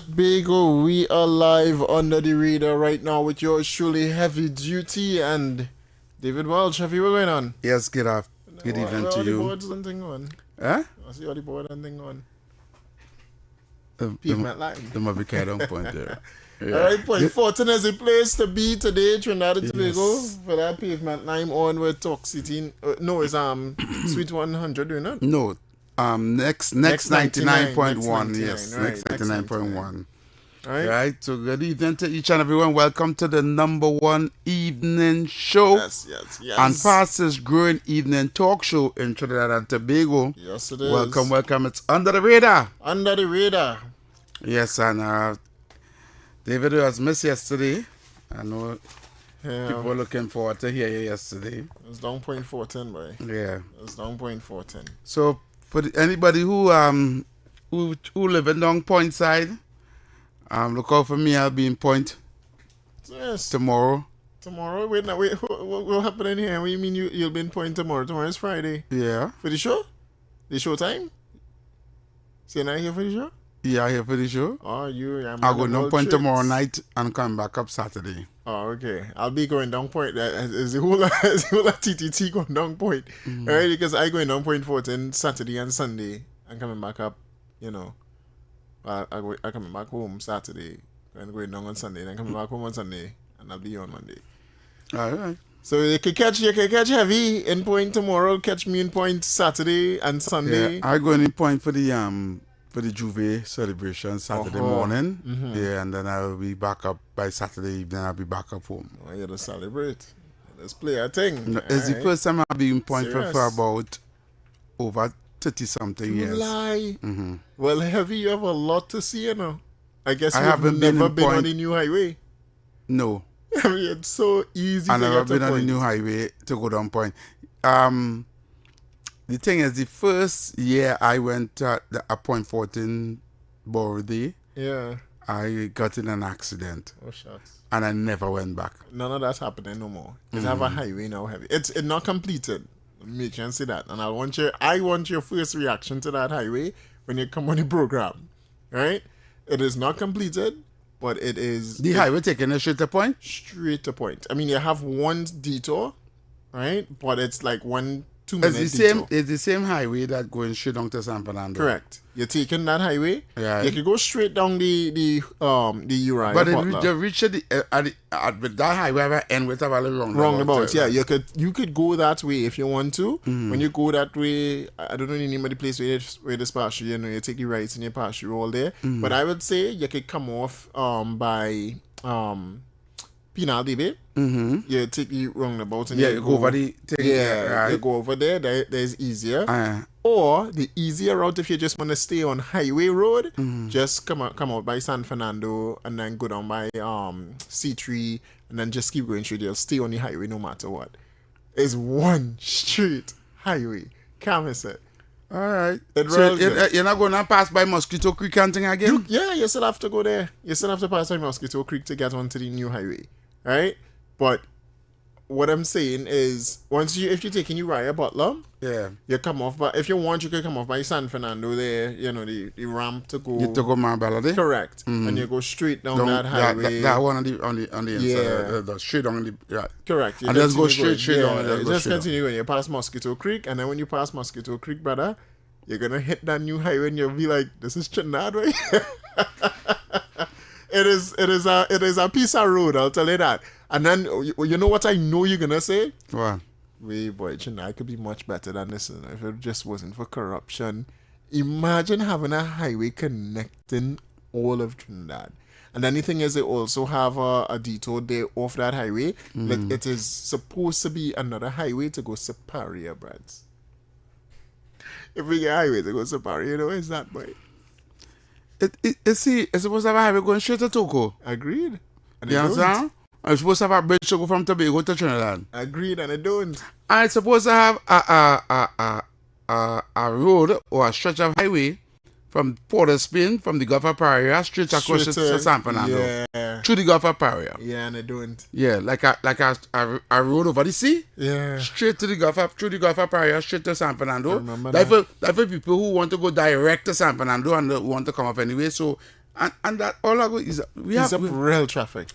Tobago. We are live under the radar right now with yours truly, Heavy Duty and David Welch. Heavy, what's going on? Yes, good evening to all the you. boards and thing on? Huh? I see all the board and thing on. Them Pavement line. might be kind of point there. Yeah. All right, Point Fortin is the place to be today, Trinidad and Tobago, for that pavement line on with Toxicity. No, it's Sweet 100, you know? No, next 99.1. Next Yes, 99, next right, 99.1. Right? Right. So good evening to each and everyone. Welcome to the #1 evening show Yes. and fastest growing evening talk show in Trinidad and Tobago. Yes, it is. Welcome. It's under the radar. Under the radar. Yes, and David was missed yesterday. I know people were looking forward to hear you yesterday. It's down Point Fortin, boy. Yeah. It's down Point Fortin. So for anybody who live in Long Point side, look out for me. I'll be in Point Yes. tomorrow. Tomorrow? Wait, what happening here? What do you mean you'll be in Point tomorrow? Tomorrow is Friday. Yeah. For the show? The show time? So you're not here for the show? Yeah, here for the show. Oh, I'll go down Point tomorrow night and come back up Saturday. Oh, okay. I'll be going down Point. Is the whole TTT going down Point? Mm-hmm. Alright, because I going down Point 14 Saturday and Sunday and coming back up, you know. I coming back home Saturday and going down on Sunday, then coming back home on Sunday, and I'll be on Monday. All right. So you can catch Heavy in Point tomorrow, catch me in Point Saturday and Sunday. Yeah, I go in Point for the Juve celebration Saturday morning. Mm-hmm. Yeah, and then I'll be back up by Saturday evening. I'll be back up home. Oh, you to celebrate. Let's play a thing. No, it's the first time I'll be in Point for Serious? about over 30-something years. Lie. Mm-hmm. Well, Heavy, you have a lot to see, you know. I guess I you've haven't been never in been on Point. the new highway. No. I mean, it's so easy I've to never get to been on the Point. new highway to go down Point. The thing is, the first year I went to a Point 14 Borough Day, Yeah. I got in an accident Oh, shucks. and I never went back. None of that's happening no more. It's have a highway now, Heavy. It's not completed. Make sure and say that. And I want your first reaction to that highway when you come on the program. Right? It is not completed, but it is The highway taking a straight to Point? straight to Point. I mean, you have one detour, right? But it's like 1-2 It's minute the detour. same. It's the same highway that going straight down to San Fernando. Correct. You're taking that highway. Yeah. You can go straight down the Uriah But Butler. if you reach with that highway, ever end with a valley Roundabout, yeah. You could go that way if you want to. When you go that way, I don't know the name of the place where this pass through, you know, you take the rights and you pass through all there. But I would say you could come off by Penal Debate. You take the roundabout and Yeah, you go over the thing. you go over there. There's easier. Or the easier route if you just want to stay on Highway Road, just come out by San Fernando and then go down by C3 and then just keep going straight. You'll stay on the highway no matter what. It's one straight highway. Can't miss it. All right. It So rolls good. you're not going to pass by Mosquito Creek and thing again? You still have to go there. You still have to pass by Mosquito Creek to get onto the new highway, right? But what I'm saying is, if you're taking Uriah Butler, Yeah. you come off. But if you want, you can come off by San Fernando there. You know the ramp to go. You took a Marbella there? Correct, and you go straight down that highway. That one on the inside. Yeah. The straight on the right. Correct. You And just go continue straight going. on. Yeah, Just go just straight on. continue going. You pass Mosquito Creek, and then when you pass Mosquito Creek, brother, you're gonna hit that new highway, and you'll be like, "This is Trinidad, right?" It is a piece of road. I'll tell you that. And then you know what I know you're gonna say? What? Wait, boy, Trinidad could be much better than this, you know, if it just wasn't for corruption. Imagine having a highway connecting all of Trinidad. And then the thing is, they also have a detour there off that highway. Like it is supposed to be another highway to go Superior, Brads. If we get a highway to go Superior, you know, it's that, boy. It's supposed to have a highway going straight to Toco. Agreed. And You it don't. understand? It's supposed to have a bridge to go from Tobago to Trinidad. Agreed, and it don't. And it's supposed to have a road or a stretch of highway from Port of Spain, from the Gulf of Paria, straight across to San Fernando. Yeah. Through the Gulf of Paria. Yeah, and it don't. Yeah, like a road over the sea. Yeah. Straight to the Gulf of, through the Gulf of Paria, straight to San Fernando. I remember That for people who want to go direct to San Fernando and want to come up anyway. So And that all I go is It's up real traffic.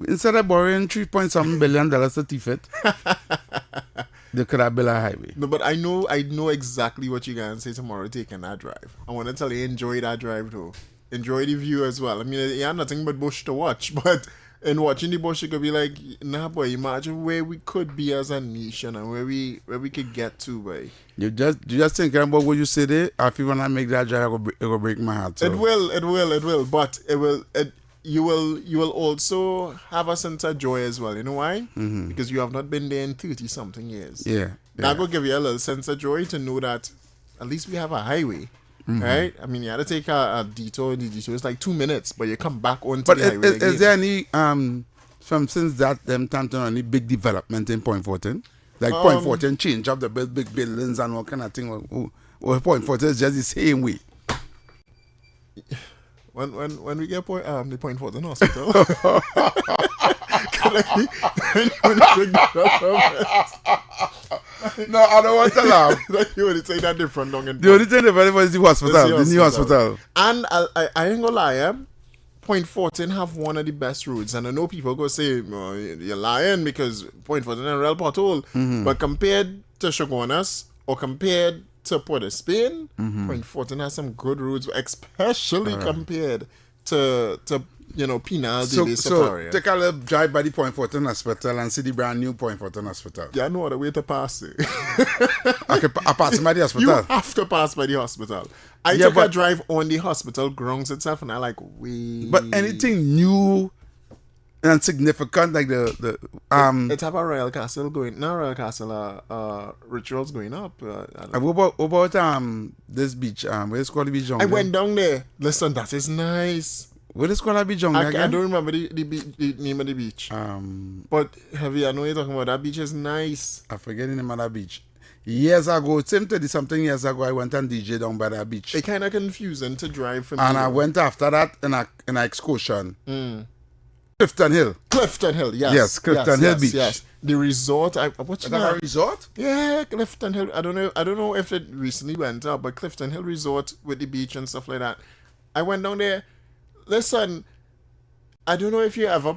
Instead of borrowing $3.7 billion to thief it, they could have built a highway. No, but I know exactly what you're gonna say tomorrow taking that drive. I wanna tell you, enjoy that drive though. Enjoy the view as well. I mean, you have nothing but bush to watch, but in watching the bush, you could be like, nah, boy, imagine where we could be as a nation and where we could get to, boy. You just thinking about what you say there. If you wanna make that drive, it will break my heart. So. It will, but you will also have a sense of joy as well. You know why? Mm-hmm. Because you have not been there in 30-something years. Yeah. That will give you a little sense of joy to know that at least we have a highway. Mm-hmm. Right? I mean, you had to take a detour. The detour is like 2 minutes, but you come back onto the highway again. Is there any since that them time to any big development in Point 14? Like Point 14 change up the big buildings and all kind of thing. Or Point 14 is just the same way. When we get the Point 14 hospital. No, I don't want to laugh. You would say that different. The only thing different is the hospital, the new hospital. And I ain't gonna lie, Point 14 have one of the best roads. And I know people go say, oh, you're lying because Point 14 is a real pothole. Mm-hmm. But compared to Shogunas or compared to Port of Spain, Point 14 has some good roads, especially compared to Pinal de So take a little drive by the Point 14 hospital and see the brand new Point 14 hospital. Yeah, no other way to pass it. I pass by the hospital. You have to pass by the hospital. I took a drive on the hospital grounds itself and I like, wait. But anything new and significant like it have a royal castle going, not royal castle, rituals going up. What about this beach? Where is called the beach? I went down there. Listen, that is nice. What is called a beach? I don't remember the name of the beach. But heavy, I know you're talking about that beach is nice. I forget the name of that beach. Years ago, something years ago, I went and DJ down by that beach. It kind of confusing to drive from. And I went after that in an excursion. Clifton Hill. Clifton Hill, yes. Yes, Clifton Hill Beach. Yes. The resort. What's that? A resort? Yeah, Clifton Hill. I don't know if it recently went up, but Clifton Hill Resort with the beach and stuff like that. I went down there. Listen, I don't know if you ever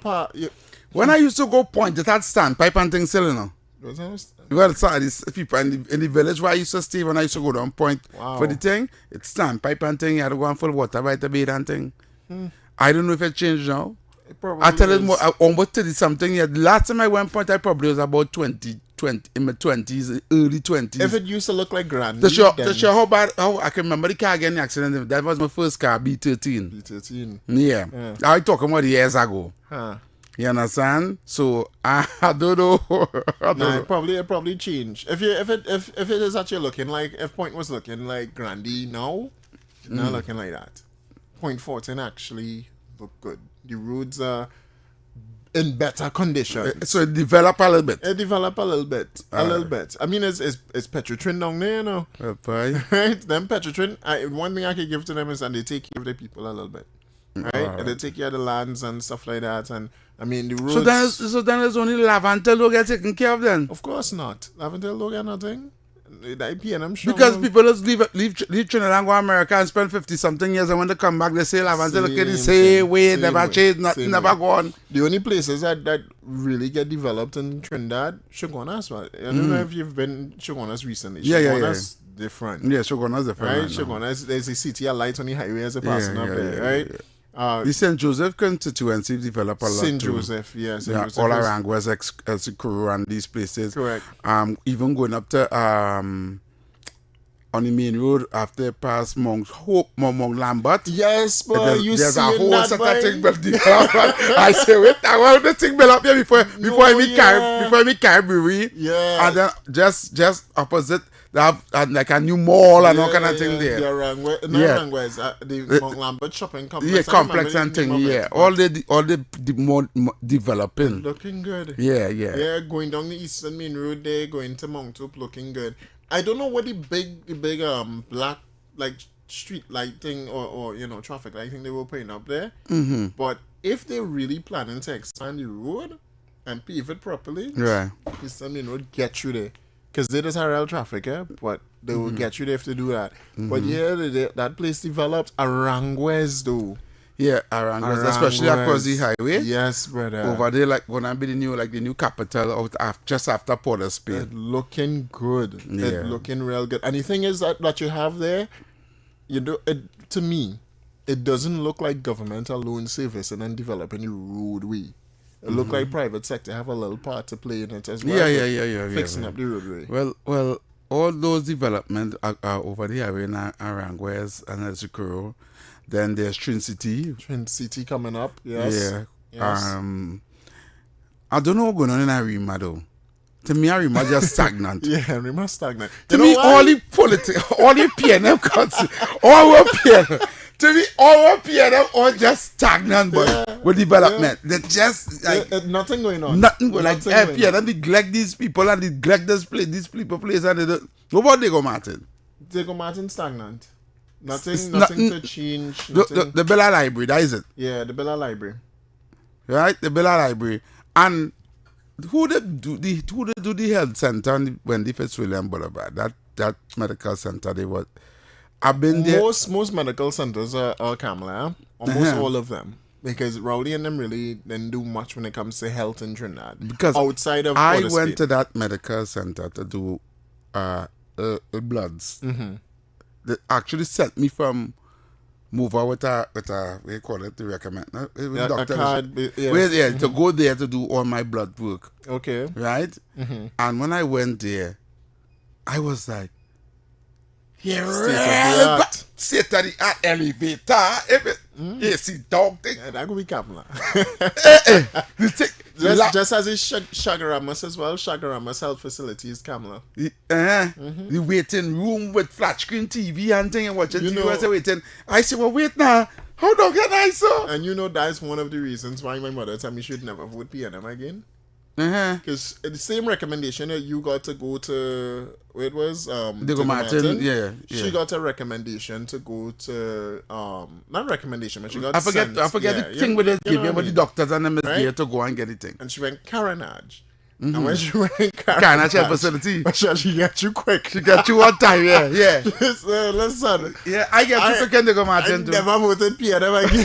when I used to go point, it had standpipe and things still, you know. You got these people in the village where I used to stay when I used to go down point for the thing. It's standpipe and thing. You had to go and full water by the bed and thing. I don't know if it changed now. I tell you more, almost 30 something. Yeah, the last time I went point, I probably was about 20 in my 20s, early 20s. If it used to look like Granny. To show how bad, I can remember the car getting accident. That was my first car, B13. Yeah. I talking about years ago. Huh. You understand? So I don't know. It probably changed. If it is actually looking like, if Point was looking like Grandy now, not looking like that. Point 14 actually look good. The roads are in better condition. So it developed a little bit. A little bit. I mean, it's Petrotrin down there, you know. Right? Them Petrotrin, one thing I can give to them is that they take care of the people a little bit. Right? And they take care of the lands and stuff like that. And I mean, the roads. So then there's only Lavantel who get taken care of then? Of course not. Lavantel don't get nothing. Because people just leave Trinidad and go to America and spend 50-something years, and when they come back, they say Lavantel look at the same way, never changed, never gone. The only places that really get developed in Trinidad, Shogunas. I don't know if you've been Shogunas recently. Shogunas different. Yeah, Shogunas different. Right? Shogunas, there's a city of lights on the highway as a passing up there, right? The St. Joseph constituency developed a lot St. Joseph, yes. Yeah, all around was Ekuru and these places. Correct. Even going up to on the main road after past Mount Lambert. Yes, but there's a whole set of things built developed. I say, wait, I want the thing built up here before I meet Caribbean. Yeah. And then just opposite. They have like a new mall and all kind of thing there. The Mount Lambert shopping complex. Yeah, complex and thing. Yeah, all the more developing. Looking good. Yeah. Yeah, going down the Eastern Main Road there, going to Mount Hope, looking good. I don't know what the big black like street lighting or traffic lighting they were putting up there. Mm-hmm. But if they're really planning to expand the road and pave it properly, Eastern Main Road get you there. Because they just have real traffic, but they will get you there if they do that. But yeah, that place developed Aranguez, though. Yeah, Aranguez, especially across the highway. Yes, brother. Over there, like gonna be the new capital just after Port of Spain. It looking good. Yeah. It looking real good. And the thing is that you have there, to me, it doesn't look like government alone servicing and developing the roadway. It look like private sector have a little part to play in it as well. Yeah. Fixing up the roadway. Well, all those development are over the highway in Aranguez and El Socorro. Then there's Trin City coming up. Yes. Yeah. Yes. I don't know what's going on in Arima though. To me, Arima just stagnant. Yeah, Arima stagnant. To me, all the politics, all the PNM council, all our PNM. To me, all our PNM all just stagnant, but with development. They're just like nothing going on. Nothing going on. Like PNM neglect these people and neglect these people place and they don't. What about Diego Martin? Diego Martin stagnant. Nothing to change. The Bella Library, that is it. Yeah, the Bella Library. Right, the Bella Library. And who did do the health center when the Fitzwilliam Boulevard? That medical center I've been there. Most medical centers are Kamala. Almost all of them. Because Rowley and them really didn't do much when it comes to health in Trinidad. Because outside of I went to that medical center to do bloods. Mm-hmm. They actually sent me from Mover with a what do you call it, to recommend. A card. To go there to do all my blood work. Okay. Right? Mm-hmm. And when I went there, I was like, State of the art elevator. See dog thing. Yeah, that could be Kamala. Just as is Shagaramas as well. Shagaramas Health Facility is Kamala. The waiting room with flat screen TV and thing and watching TV. I said, waiting. I said, well, wait now. How long can I so? And that's one of the reasons why my mother told me she should never vote PNM again. Because the same recommendation that you got to go to, where it was Diego Martin. Yeah. She got a recommendation to go to not recommendation, but she got I forget the thing with it give you, but the doctors and them is there to go and get the thing. And she went Carenage. And when she went Carenage facility, she got you quick. She got you one time, yeah. Listen. Yeah, I get you quick in Diego Martin too. Never voted PNM again.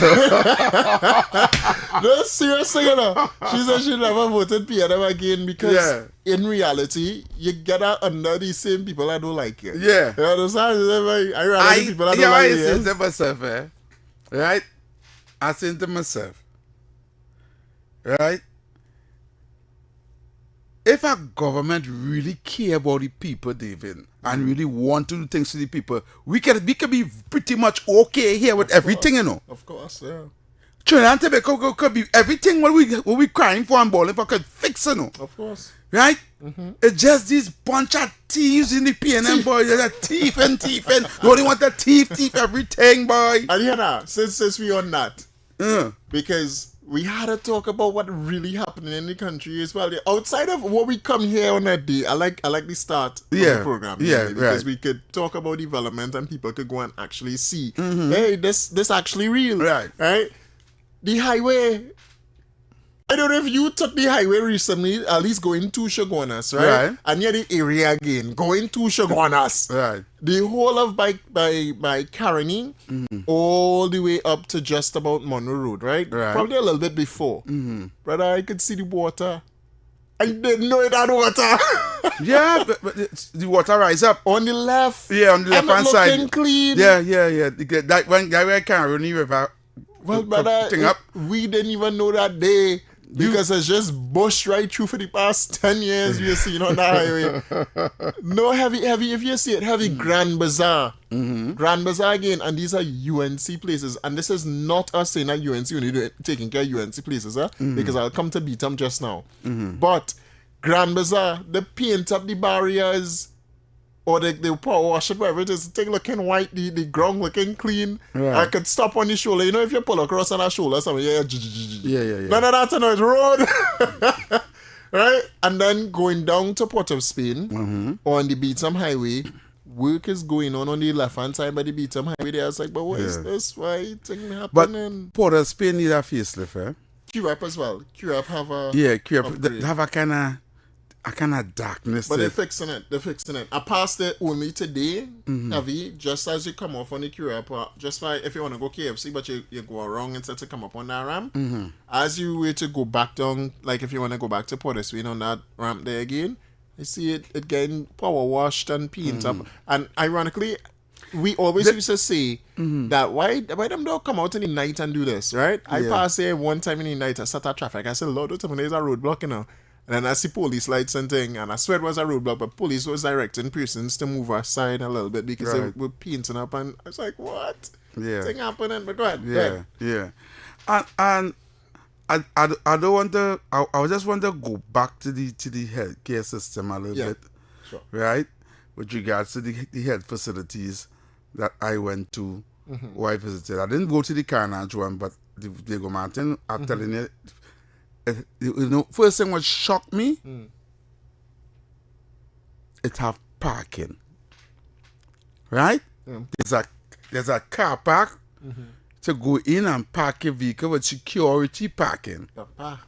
No, seriously, she said she never voted PNM again because in reality, you get out under the same people that don't like you. Yeah. You understand? I rather the people that don't like you. I say to myself, right? I say to myself, right? If a government really care about the people, David, and really want to do things to the people, we can be pretty much okay here with everything, you know. Of course, yeah. Trinidad and Tobago could be everything what we crying for and balling for could fix, you know. Of course. Right? Mm-hmm. It's just these bunch of thieves in the PNM, boy. They're thief and. They only want the thief everything, boy. And you know, since we on that, because we had to talk about what really happening in the country as well. Outside of what we come here on that day, I like the start of the program. Because we could talk about development and people could go and actually see, hey, this actually real. Right? The highway. I don't know if you took the highway recently, at least going to Shogunas, right? And near the area again, going to Shogunas. Right. The whole of by Caroni, all the way up to just about Monroe Road, right? Probably a little bit before. Brother, I could see the water. I didn't know it had water. Yeah, but the water rise up. On the left. Yeah, on the left hand side. Looking clean. Yeah. That one guy where Caroni River. Well, brother, we didn't even know that day. Because it's just bush right through for the past 10 years we've seen on the highway. No heavy, if you see it, heavy Grand Bazaar. Grand Bazaar again, and these are UNC places. And this is not us saying that UNC, we need to taking care of UNC places, because I'll come to beat them just now. But Grand Bazaar, they paint up the barriers, or they power wash it, whatever it is, thing looking white, the ground looking clean. I could stop on the shoulder. You know, if you pull across on a shoulder, something, none of that on the road. Right? And then going down to Port of Spain, on the Beetham Highway, work is going on the left-hand side by the Beetham Highway there. I was like, but what is this? Why thing happening? But Port of Spain need a facelift, QRAP as well. QRAP have a... Yeah, QRAP have a kind of... I kind of darkness. But they're fixing it. I passed it only today, heavy, just as you come off on the QRP, just like if you want to go KFC, but you go wrong instead to come up on that ramp. As you were to go back down, like if you want to go back to Portersween on that ramp there again, you see it getting power washed and paint up. And ironically, we always used to say that why them don't come out in the night and do this, right? I passed here one time in the night, I sat at traffic. I said, Lord, there's a roadblock, you know. And then I see police lights and thing, and I swear it was a roadblock, but police was directing persons to move aside a little bit because they were painting up, and I was like, what? Yeah. Thing happening, but go ahead. Yeah. And I don't want to, I just want to go back to the healthcare system a little bit, sure. right? With regards to the health facilities that I went to, or I visited. I didn't go to the Carnage one, but the Diego Martin, I'm telling you, you know, first thing what shocked me, it have parking, right? There's a car park to go in and park your vehicle with security parking,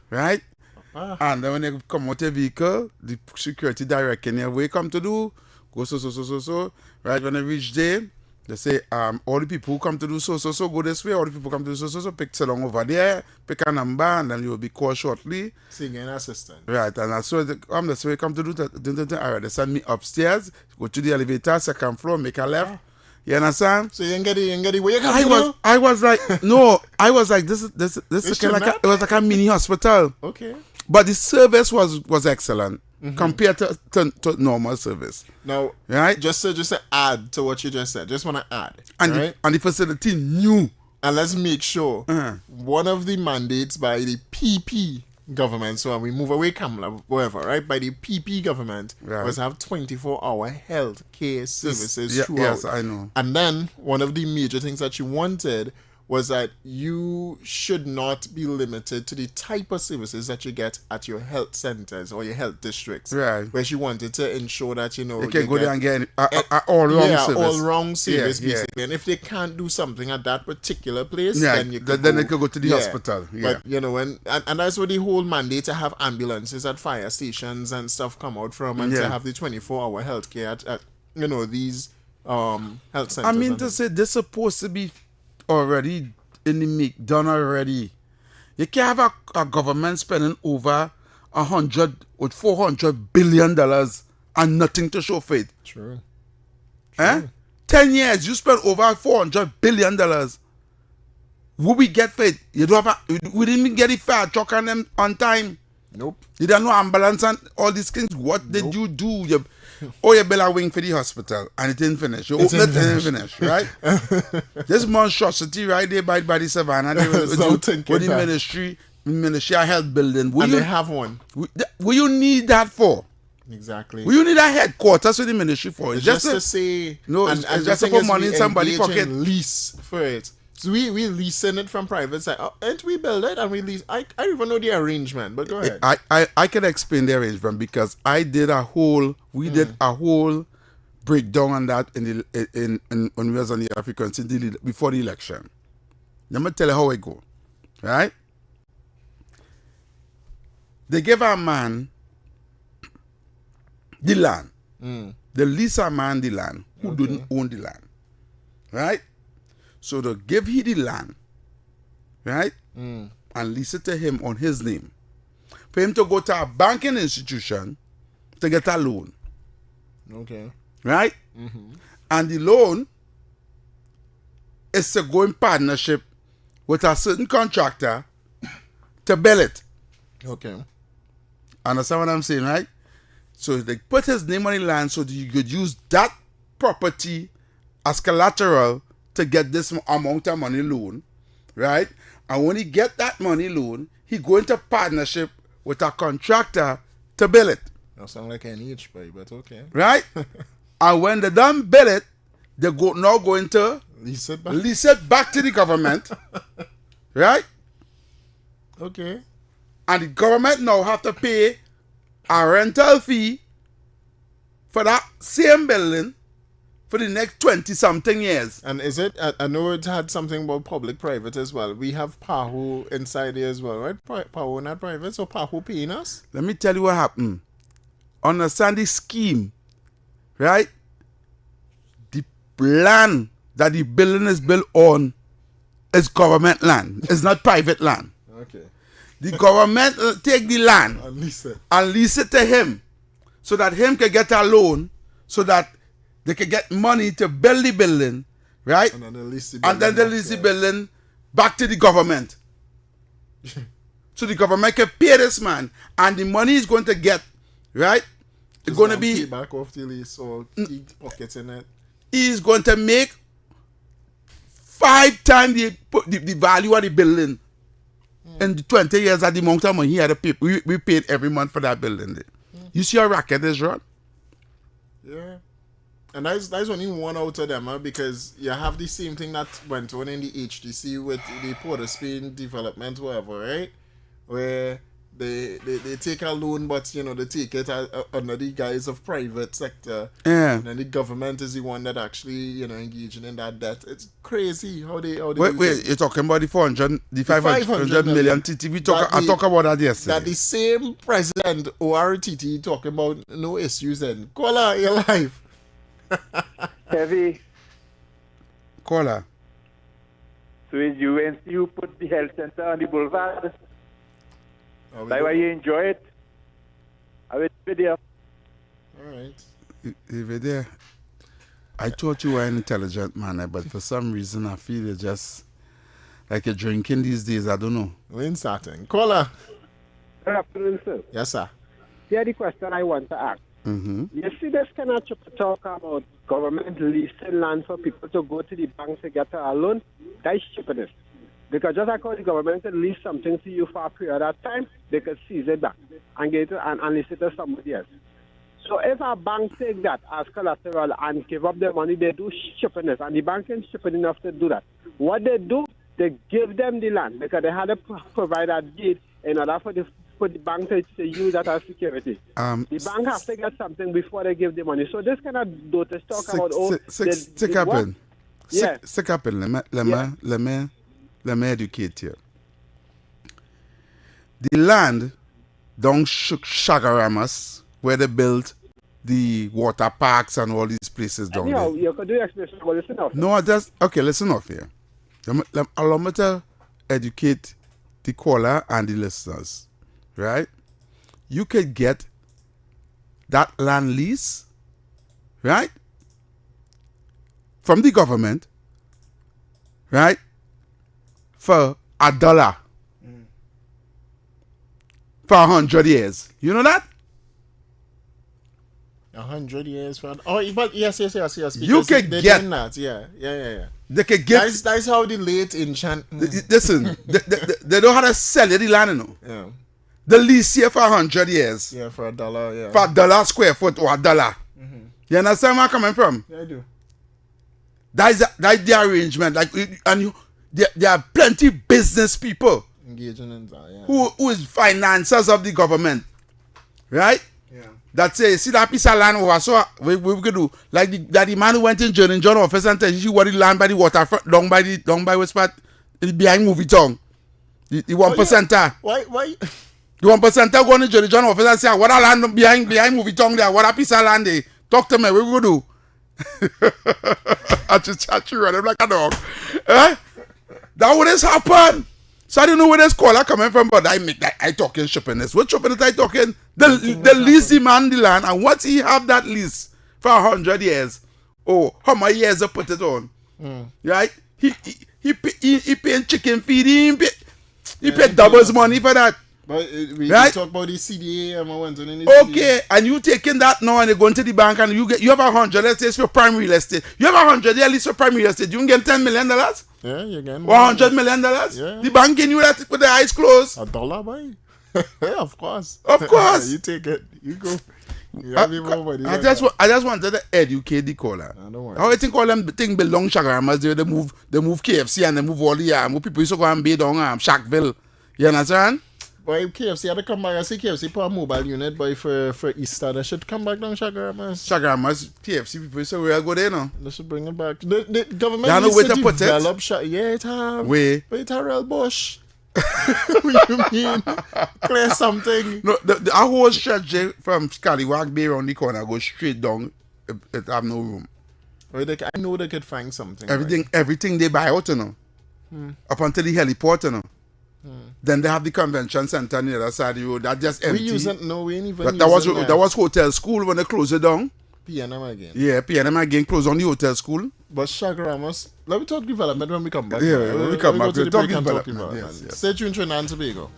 right? And then when they come out the vehicle, the security directing you, where you come to do, go so, right? When they reach there, they say, all the people who come to do so, go this way. All the people come to do so, pick along over there, pick a number, and then you will be called shortly. Seeing an assistant. Right, and that's why that's where you come to do that. All right, they send me upstairs, go to the elevator, second floor, make a left. You understand? So you ain't get it where you come to I was like, this is kind of like it was like a mini hospital. Okay. But the service was excellent. Compared to normal service. Now, right? Just to add to what you just said, just want to add. And, right? The facility new. And let's make sure one of the mandates by the PP government, so when we move away Kamala, wherever, right? By the PP government was to have 24-hour health care services throughout. Yes, I know. And then one of the major things that you wanted was that you should not be limited to the type of services that you get at your health centers or your health districts. Right. Where she wanted to ensure that, you know, you can go there and get all-round service. all-round service, basically. And if they can't do something at that particular place, then you could they could go to the hospital. Yeah. But, you know, and that's where the whole mandate to have ambulances at fire stations and stuff come out from, and to have the 24-hour healthcare at you know, these health centers. I mean to say, this supposed to be already in the make, done already. You can't have a government spending over $400 billion and nothing to show for it. True. 10 years, you spend over $400 billion. What we get for it? You don't have we didn't even get the fire truck on them on time. Nope. You don't know ambulance and all these things. What did you do? You better wing for the hospital and it didn't finish. You open it and it didn't finish, right? This monstrosity right there by the savannah. With the Ministry of Health building. They have one. What you need that for? Exactly. What you need a headquarters for the ministry for? Just to say, no, and just to put money in somebody's pocket. Lease for it. So we leasing it from private side. And we build it and we lease. I don't even know the arrangement, but go ahead. I can explain the arrangement because we did a whole breakdown on that when we was on the African before the election. Let me tell you how it go. Right? They gave a man the land. They lease a man the land who didn't own the land. Right? So they give he the land, right? And lease it to him on his name. For him to go to a banking institution to get a loan. Okay. Right? And the loan is to go in partnership with a certain contractor to build it. Okay. Understand what I'm saying, right? So they put his name on the land so that you could use that property as collateral to get this amount of money loan, right? And when he get that money loan, he go into partnership with a contractor to build it. That sound like an HP, but okay. Right? And when they done build it, they go into lease it back to the government. Right? Okay. And the government now have to pay a rental fee for that same building for the next 20-something years. And is it, I know it had something about public-private as well. We have PAHO inside here as well, right? PAHO not private, so PAHO paying us? Let me tell you what happened. understand the scheme, right? The land that the building is built on is government land. It's not private land. Okay. The government take the land And lease it to him so that him can get a loan so that they can get money to build the building, right? And then they lease the building back to the government. So the government can pay this man and the money is going to get, right? It's going to be back off the lease or keep pockets in it. He's going to make 5 times the value of the building in the 20 years at the amount of money he had to pay. We paid every month for that building there. You see how racket is run? Yeah. And that's only one out of them, because you have the same thing that went on in the HTC with the Port of Spain development, whatever, right? Where they take a loan, but they take it under the guise of private sector. Yeah. And then the government is the one that actually engaging in that debt. It's crazy how they wait, you're talking about the 500 million TT. I talk about that yesterday. That the same president ORTT talking about no issues then. Call her your life. Heavy. Caller. So it's you put the health center on the boulevard. Like why you enjoy it? I will be there. Alright. You were there. I thought you were an intelligent man, but for some reason I feel you're just like you're drinking these days. I don't know. We ain't starting. Caller. Good afternoon, sir. Yes, sir. Here's the question I want to ask. Mm-hmm. You see this kind of talk about government leasing land for people to go to the bank to get a loan? That is stupidness. Because just like how the government can lease something to you for a period of time, they could seize it back and get it and lease it to somebody else. So if a bank take that as collateral and give up their money, they do stupidness, and the bank is stupid enough to do that. What they do, they give them the land because they had to provide a deed in order for the bank to use that as security. The bank has to get something before they give the money. So this kind of dotage talk about stick up in. Yeah. Stick up in. Let me educate you. The land down Shagaramas, where they built the water parks and all these places down there. You could do explanation, but listen off. No, listen off here. Allow me to educate the caller and the listeners, right? You could get that land lease, right, from the government, right, for $1 for 100 years. You know that? 100 years for but yes. You can get that. Yeah. They can get. That's how the late ancient. Listen, they don't have to sell you the land, you know. Yeah. The lease here for 100 years. Yeah, for $1. Yeah. For $1 square foot or $1. Mm-hmm. You understand where I'm coming from? Yeah, I do. That's the arrangement. There are plenty business people engaging in that. Yeah. Who is financiers of the government, right? Yeah. That say, see that piece of land over, so we could do like the man who went in John office and tell you what the land by the waterfront, down by which part behind movie tongue, the 1%. Why? The 1% going to John office and say, what a land behind movie tongue there, what a piece of land there. Talk to me, what we do? I just chat you running like a dog. Eh? That would has happened. So I don't know where this caller coming from, but I talking shoppiness. What shoppiness I talking? The lease demand the land, and once he have that lease for 100 years, how many years I put it on? Right? He paying chicken feeding, he paid doubles money for that. But we talk about the CDA and went on in the okay, CDA. And you taking that now and you going to the bank and you have 100, let's say it's for prime real estate. You have 100 at least for prime real estate. You can get $10 million. Yeah, you get $100 million. Yeah. The bank giving you that with the eyes closed. $1, boy. Yeah, of course. Of course. You take it. You go. I just wanted to educate the caller. Don't worry. How I think all them thing belong Shagaramas, they move KFC and they move all the people used to go and be down Shackville. You understand? Boy, KFC had to come back. I see KFC for a mobile unit, boy, for Easter. They should come back down Shagaramas, KFC people say we'll go there now. They should bring it back. The government needs to develop put it. Yeah, it have. Where? But it have real bush. What you mean? Clear something. No, the whole stretch there from Scallywag Bay around the corner go straight down. It have no room. Or I know they could find something. Everything they buy out, you know. Up until the heliport, you know. Then they have the convention center on the other side of the road. That just empty. We ain't even But that was hotel school when they closed it down. P&M again. Yeah, P&M again closed on the hotel school. But Shagramas, let me talk development when we come back. Yeah, when we come back, we'll talk break and talk development. Yes. Stay tuned, Trinidad and Tobago.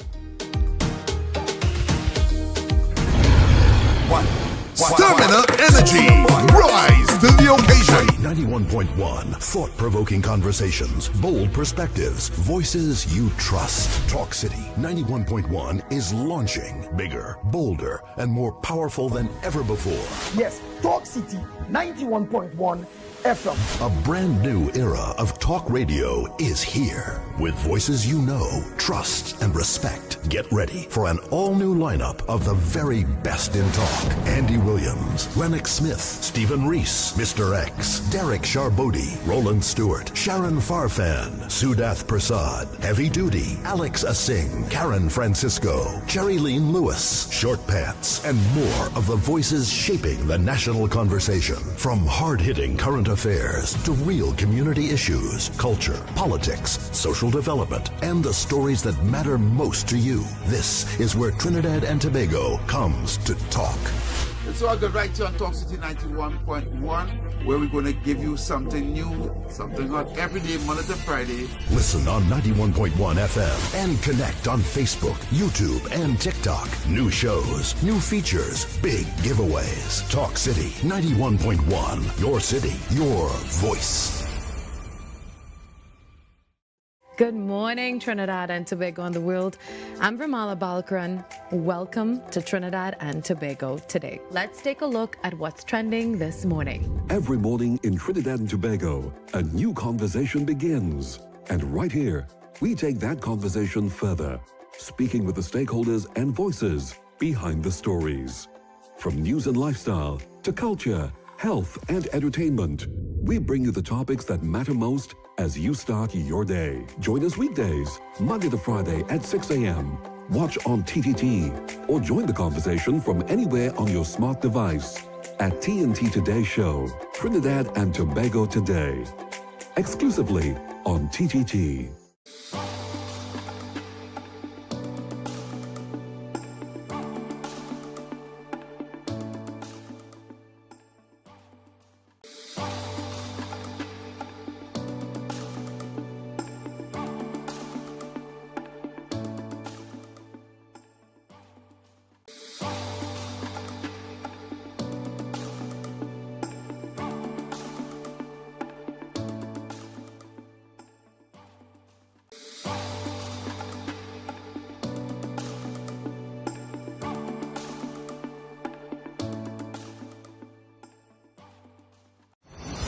Stamina energy. Rise to the occasion. 91.1. Thought-provoking conversations. Bold perspectives. Voices you trust. Talk City 91.1 is launching bigger, bolder, and more powerful than ever before. Yes, Talk City 91.1 FM. A brand new era of talk radio is here. With voices you know, trust, and respect. Get ready for an all-new lineup of the very best in talk. Andy Williams, Lennox Smith, Stephen Reese, Mr. X, Derek Charbodi, Roland Stewart, Sharon Farfan, Sudath Prasad, Heavy Duty, Alex Asing, Karen Francisco, Cherry Lean Lewis, Short Pants, and more of the voices shaping the national conversation. From hard-hitting current affairs to real community issues, culture, politics, social development, and the stories that matter most to you. This is where Trinidad and Tobago comes to talk. It's all good right here on Talk City 91.1, where we're going to give you something new, something hot every day, Monday to Friday. Listen on 91.1 FM and connect on Facebook, YouTube, and TikTok. New shows, new features, big giveaways. Talk City 91.1. Your city, your voice. Good morning, Trinidad and Tobago and the world. I'm Vermala Balkaran. Welcome to Trinidad and Tobago today. Let's take a look at what's trending this morning. Every morning in Trinidad and Tobago, a new conversation begins. And right here, we take that conversation further, speaking with the stakeholders and voices behind the stories. From news and lifestyle to culture, health, and entertainment, we bring you the topics that matter most as you start your day. Join us weekdays, Monday to Friday at 6 a.m. Watch on TTT or join the conversation from anywhere on your smart device at TNT Today Show, Trinidad and Tobago Today, exclusively on TTT.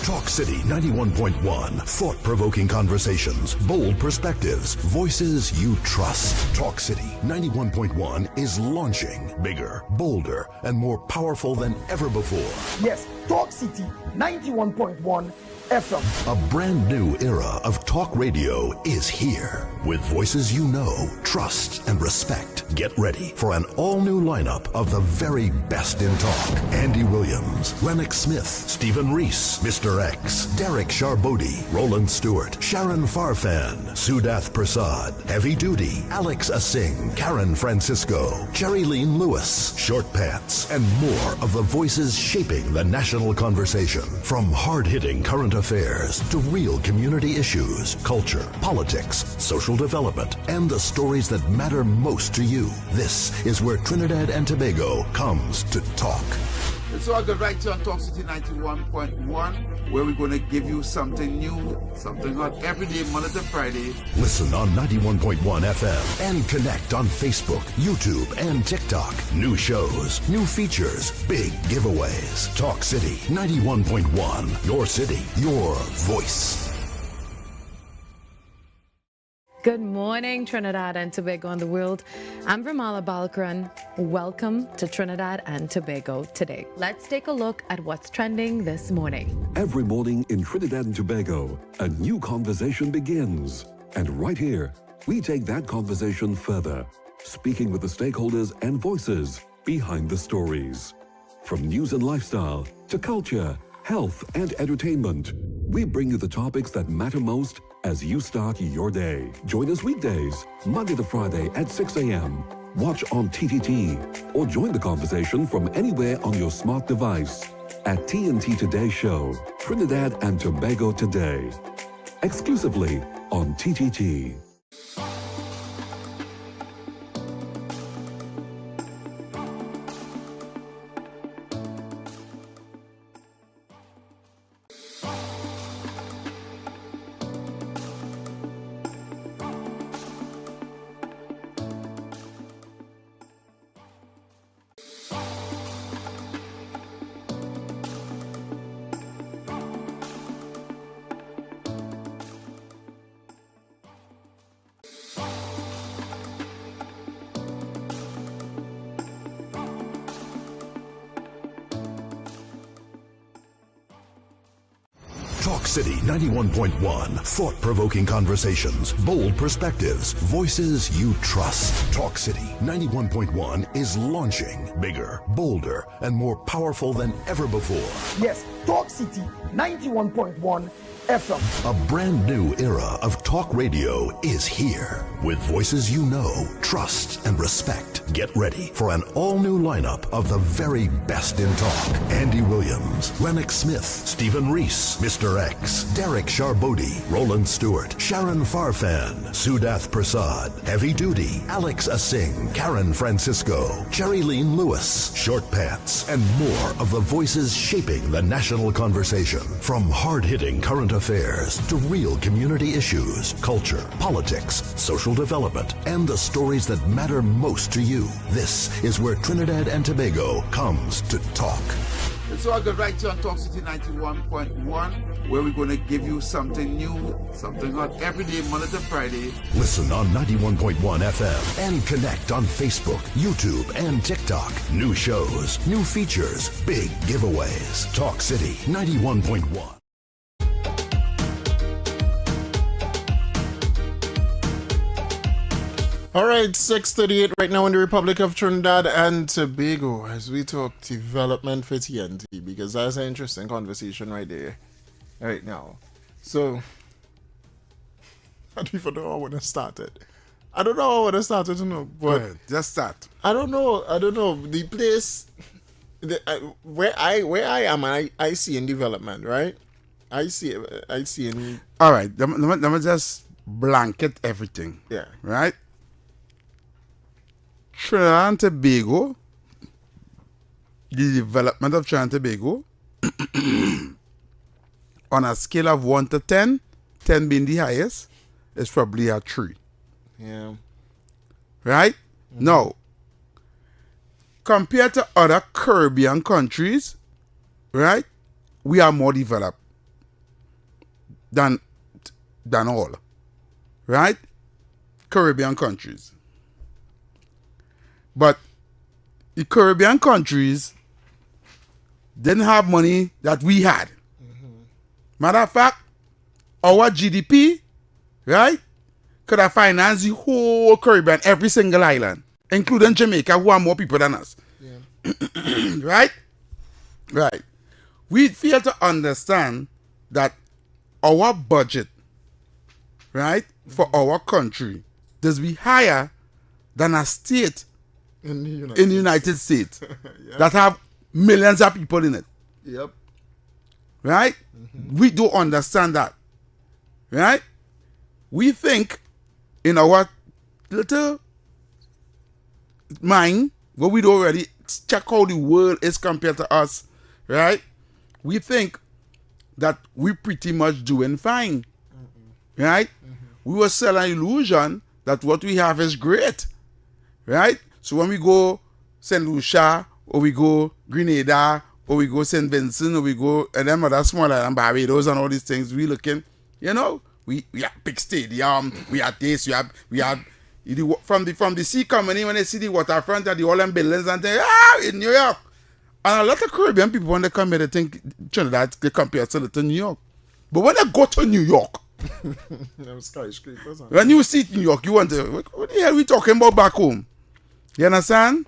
Talk City 91.1. Thought-provoking conversations, bold perspectives, voices you trust. Talk City 91.1 is launching bigger, bolder, and more powerful than ever before. Yes, Talk City 91.1 FM. A brand new era of talk radio is here. With voices you know, trust, and respect. Get ready for an all-new lineup of the very best in talk. Andy Williams, Lennox Smith, Stephen Reese, Mr. X, Derek Charbodi, Roland Stewart, Sharon Farfan, Sudath Prasad, Heavy Duty, Alex Asing, Karen Francisco, Cherry Lean Lewis, Short Pants, and more of the voices shaping the national conversation. From hard-hitting current affairs to real community issues, culture, politics, social development, and the stories that matter most to you. This is where Trinidad and Tobago comes to talk. It's all good right here on Talk City 91.1, where we're going to give you something new, something hot every day, Monday to Friday. Listen on 91.1 FM and connect on Facebook, YouTube, and TikTok. New shows, new features, big giveaways. Talk City 91.1. Your city, your voice. Good morning, Trinidad and Tobago and the world. I'm Vermala Balkaran. Welcome to Trinidad and Tobago today. Let's take a look at what's trending this morning. Every morning in Trinidad and Tobago, a new conversation begins. And right here, we take that conversation further, speaking with the stakeholders and voices behind the stories. From news and lifestyle to culture, health, and entertainment, we bring you the topics that matter most as you start your day. Join us weekdays, Monday to Friday at 6 a.m. Watch on TTT or join the conversation from anywhere on your smart device at TNT Today Show, Trinidad and Tobago Today, exclusively on TTT. Talk City 91.1. Thought-provoking conversations, bold perspectives, voices you trust. Talk City 91.1 is launching bigger, bolder, and more powerful than ever before. Yes, Talk City 91.1 FM. A brand new era of talk radio is here. With voices you know, trust, and respect. Get ready for an all-new lineup of the very best in talk. Andy Williams, Lennox Smith, Stephen Reese, Mr. X, Derek Charbodi, Roland Stewart, Sharon Farfan, Sudath Prasad, Heavy Duty, Alex Asing, Karen Francisco, Cherry Lean Lewis, Short Pants, and more of the voices shaping the national conversation. From hard-hitting current affairs to real community issues, culture, politics, social development, and the stories that matter most to you. This is where Trinidad and Tobago comes to talk. So I got right here on Talk City 91.1, where we're going to give you something new, something hot every day, Monday to Friday. Listen on 91.1 FM and connect on Facebook, YouTube, and TikTok. New shows, new features, big giveaways. Talk City 91.1. All right, 6:38 right now in the Republic of Trinidad and Tobago as we talk development for TNT, because that's an interesting conversation right there, right now. So, I don't even know how I want to start it. I don't know how I want to start it, but just start. I don't know. The place where I am, I see in development, right? I see in. All right, let me just blanket everything. Yeah. Right. Trinidad and Tobago, the development of Trinidad and Tobago, on a scale of 1 to 10, 10 being the highest, is probably a 3. Yeah. Right? Mm-hmm. Now, compared to other Caribbean countries, right, we are more developed than all. Right? Caribbean countries. But the Caribbean countries didn't have money that we had. Mm-hmm. Matter of fact, our GDP, right, could have financed the whole Caribbean, every single island, including Jamaica, who are more people than us. Yeah. Right? Right. We fail to understand that our budget, right, for our country does be higher than a state in the United States yep. that have millions of people in it. Yep. Right? Mm-hmm. We don't understand that. Right? We think in our little mind, where we don't already check how the world is compared to us, right? We think that we pretty much doing fine. Mm-hmm. Right? Mm-hmm. We will sell an illusion that what we have is great. Right? So when we go St. Lucia, or we go Grenada, or we go St. Vincent, or we go and them other small island, Barbados and all these things, we looking, we have big stadium, we have this, we have from the sea coming in, when they see the waterfront and the all them buildings and they in New York. And a lot of Caribbean people, when they come here, they think Trinidad, they compare to New York. But when they go to New York, Them skyscrapers. When you see New York, you wonder, what the hell are we talking about back home? You understand?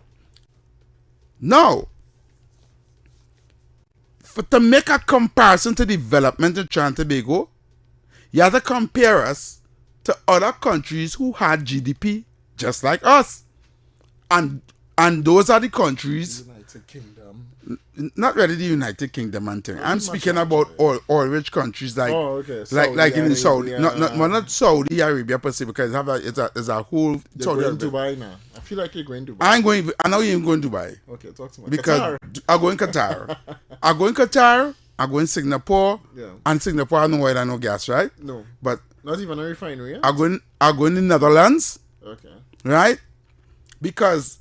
Now, to make a comparison to development in Trinidad and Tobago, you have to compare us to other countries who had GDP just like us. And those are the countries, United Kingdom. not really the United Kingdom and thing. I'm speaking about oil-rich countries like, Saudi like in Saudi, Arabia. not Saudi Arabia per se, because it's a whole You're Saudi going Arabia. Dubai now. I feel like you're going Dubai. I know you're going to Dubai. Okay, talk to me. Because Qatar. I go in Qatar. I go in Singapore. Yeah. And Singapore have no oil and no gas, right? No. But Not even a refinery, yeah? I go in the Netherlands, Okay. right? Because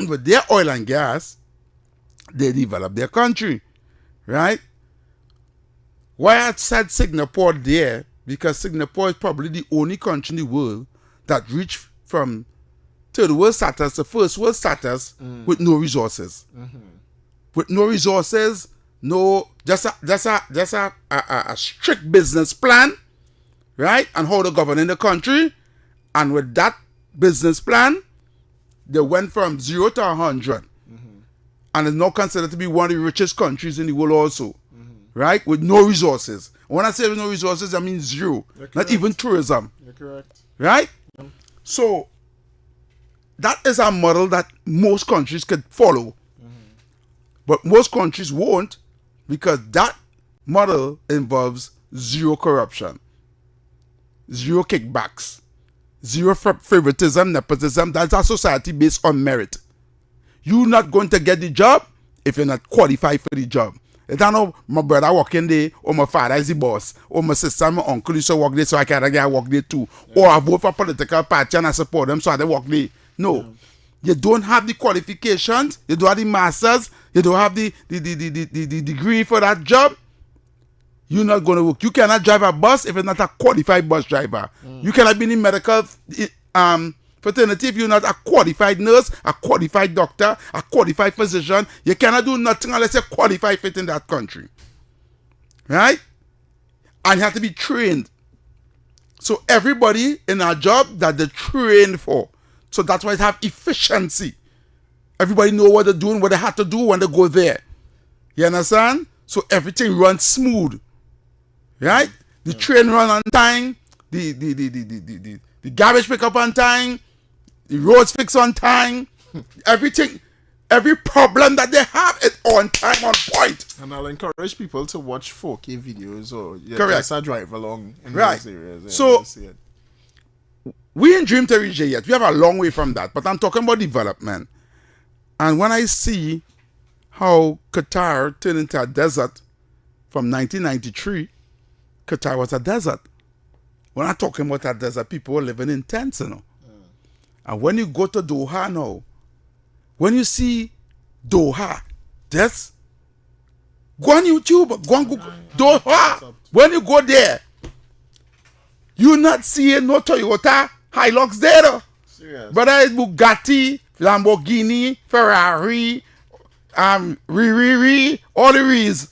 with their oil and gas, they develop their country, right? Why I said Singapore there, because Singapore is probably the only country in the world that reached from third world status to first world status with no resources. With no resources, just a strict business plan, right? And how to govern in the country. And with that business plan, they went from 0 to 100. And is now considered to be one of the richest countries in the world also. Right? With no resources. When I say with no resources, I mean zero. Not even tourism. You're correct. Right? So, that is a model that most countries could follow. But most countries won't, because that model involves zero corruption, zero kickbacks, zero favoritism, nepotism. That's a society based on merit. You're not going to get the job if you're not qualified for the job. If I know my brother working there, or my father is the boss, or my sister, my uncle used to work there, so I can get work there too. Yeah. Or I vote for a political party and I support them, so I work there. No. Yeah. You don't have the qualifications, you don't have the masters, you don't have the degree for that job, you're not going to work. You cannot drive a bus if you're not a qualified bus driver. You cannot be in the medical fraternity if you're not a qualified nurse, a qualified doctor, a qualified physician. You cannot do nothing unless you're qualified fit in that country. Right? And you have to be trained. So everybody in a job that they're trained for. So that's why it have efficiency. Everybody know what they're doing, what they have to do when they go there. You understand? So everything runs smooth. Right? The train run on time. The garbage pick up on time. The roads fix on time. Everything, every problem that they have is on time, on point. And I'll encourage people to watch 4K videos or Correct. I drive along in Right. those areas. Yeah, So see it. we ain't dream to reach there yet. We have a long way from that. But I'm talking about development. And when I see how Qatar turned into a desert from 1993, Qatar was a desert. When I'm talking about a desert, people were living in tents, you know. And when you go to Doha now, when you see Doha, that's go on YouTube, go on Google, Doha. When you go there, you're not seeing no Toyota Hilux there, though. Serious. But it's Bugatti, Lamborghini, Ferrari, Riri, all the Ris.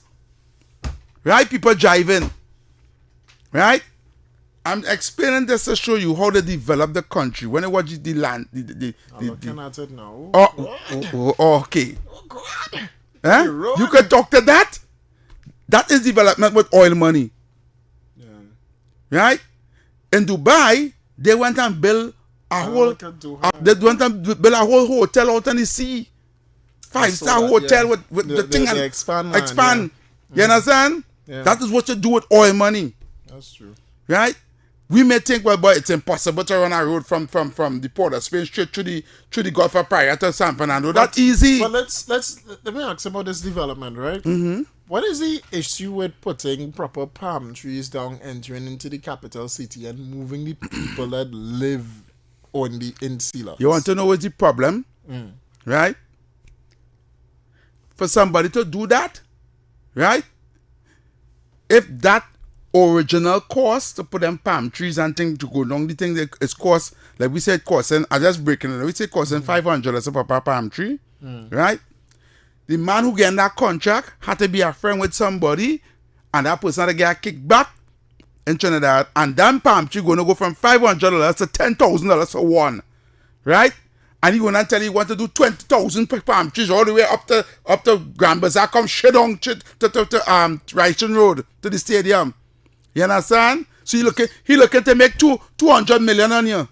Right? People driving. Right? I'm explaining this to show you how they develop the country. When I watch the land, I'm looking at it now. Okay. Huh? You can talk to that. That is development with oil money. Yeah. Right? In Dubai, they went and built a whole. They went and built a whole hotel out on the sea. 5-star hotel with the thing and expand. You understand? Yeah. That is what you do with oil money. That's true. Right? We may think, well, boy, it's impossible to run a road from the port of Spain straight through the Gulf of Paria to San Fernando. That's easy. But let me ask about this development, right? What is the issue with putting proper palm trees down, entering into the capital city, and moving the people that live on the insular? You want to know what's the problem? Right? For somebody to do that, right? If that original cost to put them palm trees and things to go down, the thing that is cost, like we said, costing, I just breaking it, we say costing $500 per palm tree, right? The man who get that contract had to be a friend with somebody, and that person had to get a kickback, in Trinidad, and that palm tree going to go from $500 to $10,000 for one, right? And he gonna tell you want to do 20,000 palm trees all the way up to Grand Bazaar, come straight down to Ryson Road to the stadium. You understand? So he looking to make 200 million on you,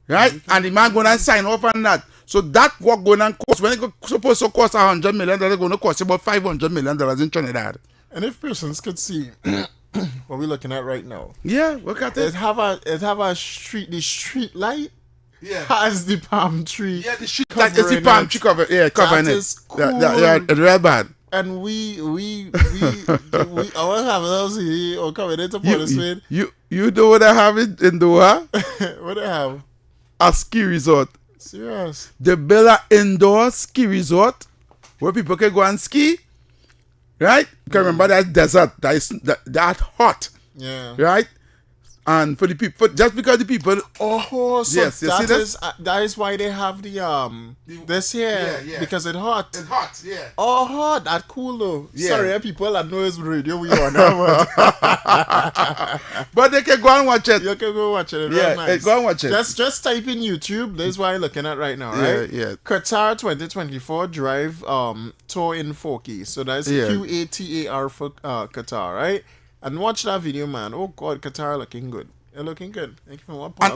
right? Mm-hmm. And the man gonna sign off on that. So that what gonna cost when it supposed to cost $100 million, that's gonna cost about $500 million in Trinidad. And if persons could see what we're looking at right now, yeah, look at it. It have a street light. Yeah. Has the palm tree. Yeah, the street light is the palm tree covering it. That is cool. Yeah, it's real bad. And we our have or coming into Portishead. You know what I have in Doha? What I have? A ski resort. Serious. They build an indoor ski resort where people can go and ski. Right? You can remember that desert that hot. Yeah. Right? And for the people, just because the people. Oh, so yes, that is why they have the this here because it's hot. It's hot, yeah. Oh, hot. That cool though. Yeah. Sorry, people. I know it's radio we on now, but they can go and watch it. You can go watch it. It's yeah, nice. go and watch it. Just type in YouTube. This is what I'm looking at right now, right? Yeah. Qatar 2024 Drive tour in 4K. So that's QATAR for Qatar, right? And watch that video, man. Oh, God, Qatar looking good. They're looking good. And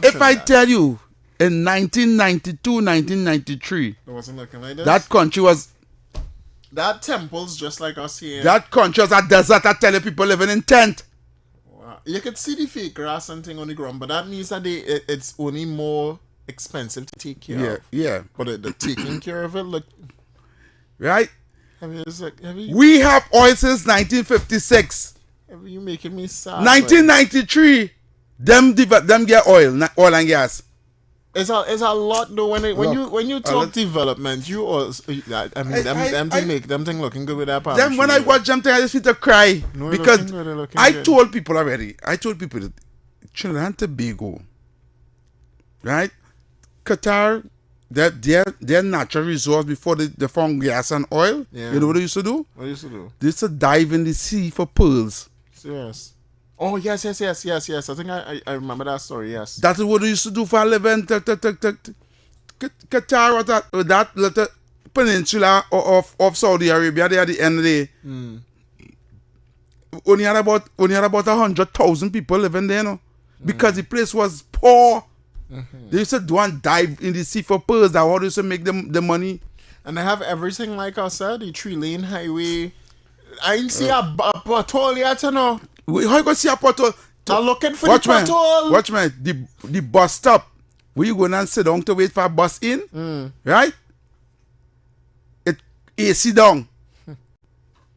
if I tell you, in 1992, 1993, it wasn't looking like this. That country was... That temple's just like us here. That country was a desert. I tell you, people living in tent. Wow. You could see the fake grass and thing on the ground, but that means that it's only more expensive to take care of. Yeah. But the taking care of it, look... Right? We have oil since 1956. You making me sad. 1993, them get oil and gas. It's a lot though. When you talk development, you also them thing looking good with that palm tree. When I watch them, I just feel to cry because I told people already. I told people that Trinidad and Tobago, right? Qatar, their natural resource before they found gas and oil. Yeah. You know what they used to do? What they used to do? They used to dive in the sea for pearls. Yes. Oh, yes. I think I remember that story, yes. That's what they used to do for a living. Qatar was that little peninsula of Saudi Arabia there at the end of the day. Only had about 100,000 people living there, no? Because the place was poor. Mm-hmm. They used to do and dive in the sea for pearls. That's how they used to make the money. And they have everything like I said, the 3-lane highway. I didn't see a pothole yet, you know. How you gonna see a pothole? I'm looking for the pothole. Watch me. The bus stop where you go and sit down to wait for a bus in, right? It AC down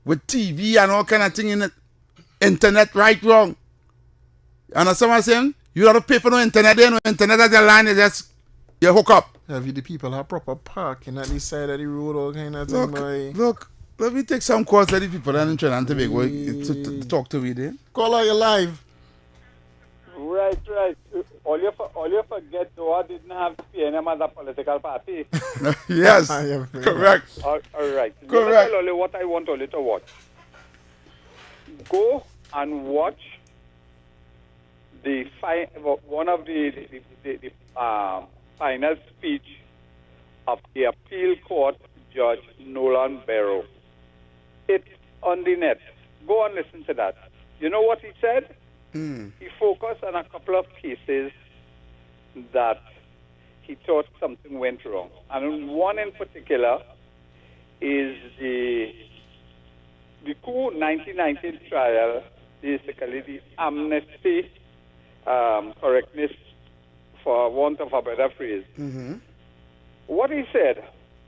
with TV and all kind of thing in it. Internet right wrong. You understand what I'm saying? You don't have to pay for no internet there. No internet at the line is just you hook up. Have the people have proper parking at the side of the road, all kind of thing. Look. Let me take some calls that the people that are in Trinidad and Tobago to talk to me there. Call out your live. Right. All you forget, Doha didn't have PNM as a political party. Yes, correct. All right. Correct. Only what I want only to watch. Go and watch one of the final speech of the appeal court Judge Nolan Barrow. It's on the net. Go and listen to that. You know what he said? He focused on a couple of cases that he thought something went wrong. And one in particular is the coup 1919 trial, basically the amnesty correctness, for want of a better phrase. Mm-hmm. What he said,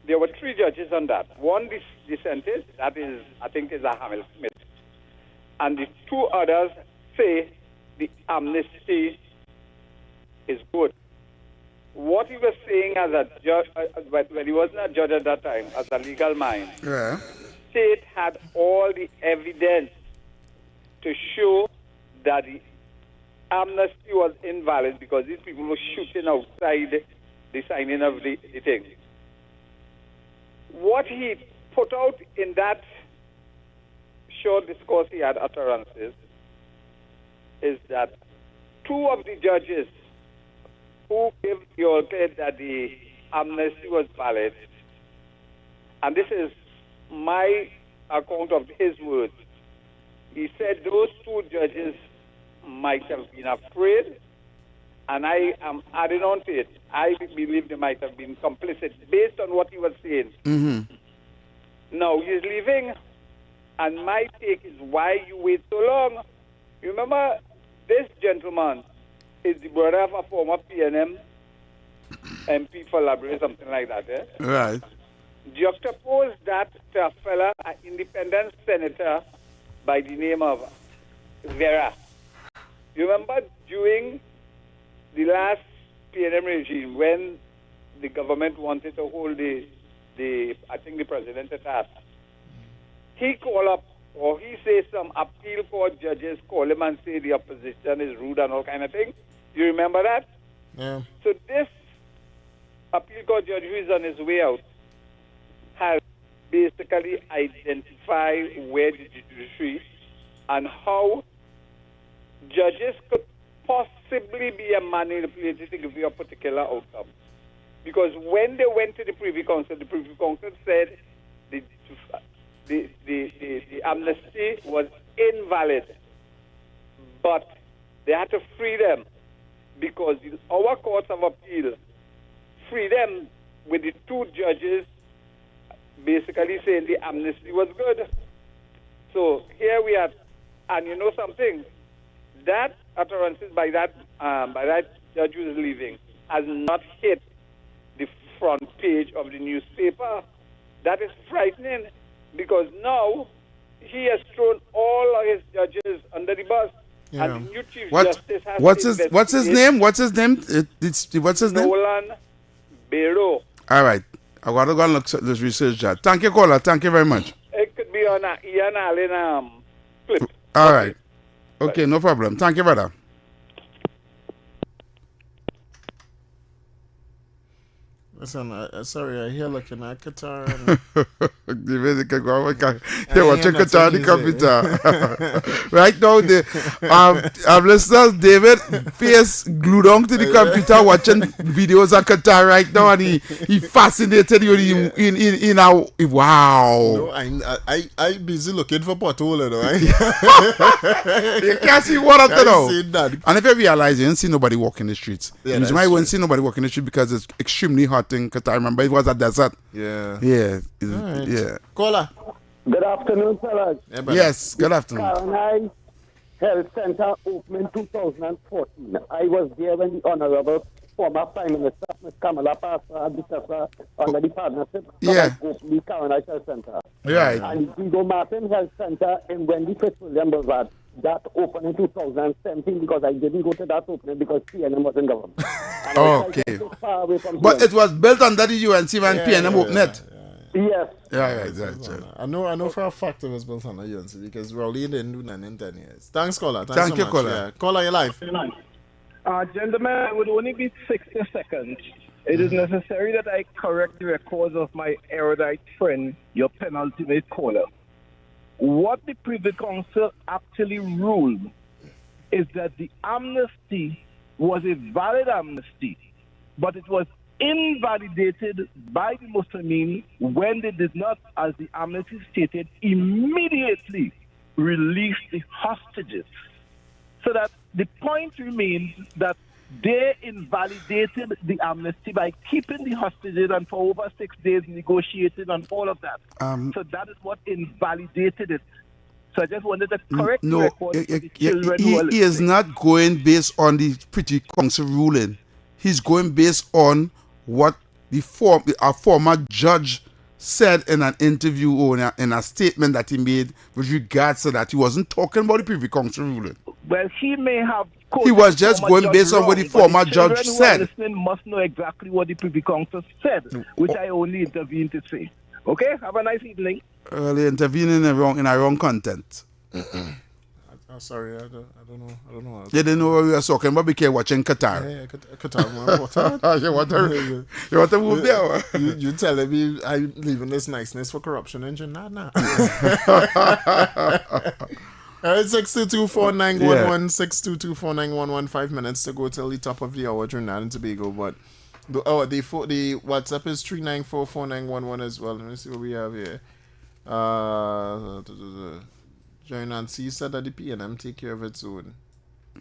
there were 3 judges on that. One dissented, that is, I think, is a Hamel Smith. And the 2 others say the amnesty is good. What he was saying as a judge, when he wasn't a judge at that time, as a legal mind, state had all the evidence to show that the amnesty was invalid because these people were shooting outside the signing of the thing. What he put out in that short discourse he had utterances is that two of the judges who gave the okay that the amnesty was valid, and this is my account of his words, he said those two judges might have been afraid, and I am adding on to it. I believe they might have been complicit based on what he was saying. Now he's leaving, and my take is why you wait so long. You remember, this gentleman is the brother of a former PNM MP for Library, something like that. Eh? Right. Juxtapose that to a fella, an independent senator by the name of Vera. You remember during the last PNM regime when the government wanted to hold the I think the president at task, he called up, or he says some appeal court judges call him and say the opposition is rude and all kind of thing. You remember that? Yeah. So this appeal court judge who is on his way out has basically identified where the judiciary and how judges could possibly be manipulated to give you a particular outcome. Because when they went to the Privy Council said the amnesty was invalid, but they had to free them because our courts of appeal free them with the two judges basically saying the amnesty was good. So here we are, and you know something, that utterances by that judge who is leaving has not hit the front page of the newspaper. That is frightening because now he has thrown all of his judges under the bus. Yeah. And the new Chief Justice has what's his name? What's his name? What's his name? Nolan Barrow. All right. I got to go and look at this research that. Thank you, caller. Thank you very much. It could be on a Ian Allen clip. All right. Okay, no problem. Thank you, brother. Listen, sorry, I hear looking at Qatar. You're watching Qatar on the computer. Right now, the listeners, David face glued on to the computer watching videos of Qatar right now, and he fascinated you in our wow. No, I busy looking for pothole, right? You can't see what I'm saying that. And if you realize you didn't see nobody walking the streets, Yeah, the reason why you wouldn't see nobody walking the street because it's extremely hot in Qatar. Remember, it was a desert. Yeah. Yeah. Right. Yeah. Caller. Good afternoon, fellas. Yeah, Yes, good afternoon. Caroline Health Center opened in 2014. I was there when the Honorable former Prime Minister, Ms. Kamala passed her successor under the partnership. Yeah. Opened the Caroline Health Center. Right. And the Guido Martin Health Center in Wendy Fitzwilliam Boulevard. That opened in 2017 because I didn't go to that opening because PNM was in government. Okay. Far away from But PNM. it was built under the UNC when PNM opened it. Yes. Yeah, exactly. I know for a fact it was built on a UNC because Rowley didn't do nothing in 10 years. Thanks, caller. Thank so you, much. caller. Yeah. Caller, your life. Gentlemen, it would only be 60 seconds. It is necessary that I correct the records of my erudite friend, your penultimate caller. What the Privy Council actually ruled is that the amnesty was a valid amnesty, but it was invalidated by the Muslims when they did not, as the amnesty stated, immediately release the hostages. So that the point remains that they invalidated the amnesty by keeping the hostages and for over 6 days negotiating on all of that. So that is what invalidated it. So I just wanted to correct the record for the children who are he is listening. not going based on the Privy Council ruling. He's going based on what a former judge said in an interview or in a statement that he made with regards to that. He wasn't talking about the Privy Council ruling. Well, he may have. He was just going based on what the former judge Children who said. are listening must know exactly what the Privy Council said, which I only intervened to say. Okay, have a nice evening. Early intervening in a wrong content. Sorry, I don't know. You didn't know what we were talking about because you're watching Qatar. Yeah, Qatar, man. What? You want to move there? You telling me I'm leaving this niceness for corruption engine? Nah. It's 622-4911, 622-4911. 5 minutes to go till the top of the hour, Trinidad and Tobago. But the WhatsApp is 394-4911 as well. Let me see what we have here. Jerry Nancy said that the PNM take care of its own.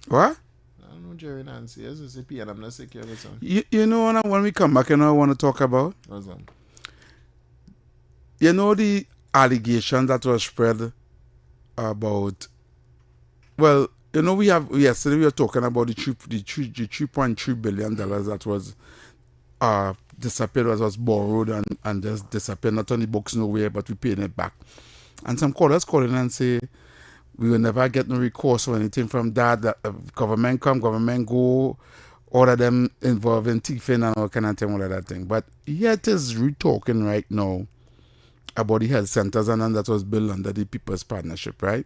What? I don't know Jerry Nancy. It's the PNM that take care of its own. You know when we come back, you know I want to talk about? What's that? You know the allegation that was spread about, well, you know, yesterday we were talking about the $3.3 billion that was disappeared, was borrowed and just disappeared, not on the books nowhere, but we paying it back. And some callers calling and say we will never get no recourse or anything from that government come, government go, all of them involved in thieving and all kind of thing, all of that thing. But yet is talking right now about the health centers and that was built under the People's Partnership, right?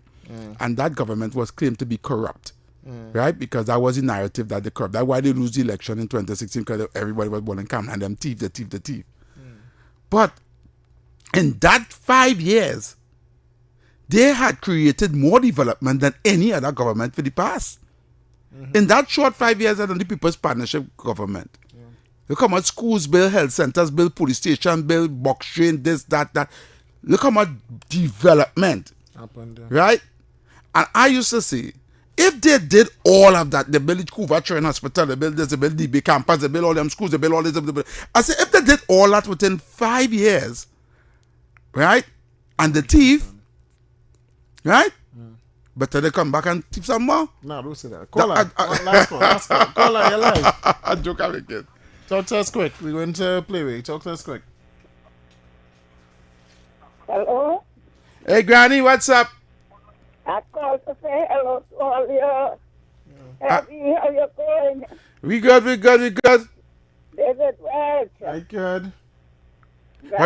And that government was claimed to be corrupt, right? Because that was the narrative that they corrupt. That's why they lose the election in 2016, because everybody was born in Cameron and them thief. But in that 5 years, they had created more development than any other government for the past. In that short 5 years under the People's Partnership government. Look how much schools build, health centers build, police station build, box train, this, that. Look how much development. Right? And I used to say, if they did all of that, they build Couva Train Hospital, they build this, they build DB campus, they build all them schools, they build all this. I say, if they did all that within 5 years, right? And the thief, right? Better they come back and thief some more. No, don't say that. Call her. Last call. Call her, you're live. I joke again. Talk to us quick. We're going to play with you. Talk to us quick. Hello? Hey, Granny, what's up? I called to say hello to all you. How you going? We good. David Welch. I good.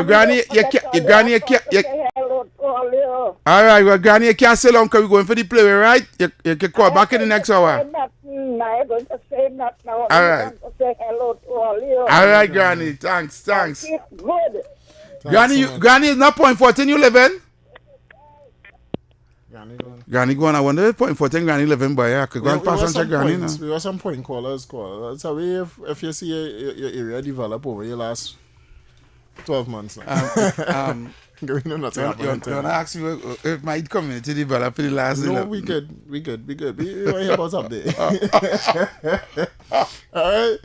Granny, you can't. Say hello to all you. All right, well, Granny, you can't stay long because we're going for the play, right? You can call back in the next hour. I'm going to say nothing now. All right. I'm going to say hello to all you. All right, Granny. Thanks. Keep good. Granny is not Point 14 you live in? Granny going. I wonder if Point 14 Granny live in, but yeah, I could go and pass and check Granny now. We got some point callers call. That's how if you see your area develop over your last 12 months now. You want to ask me if my community developed in the last... No, we good. We want to hear about update. All right?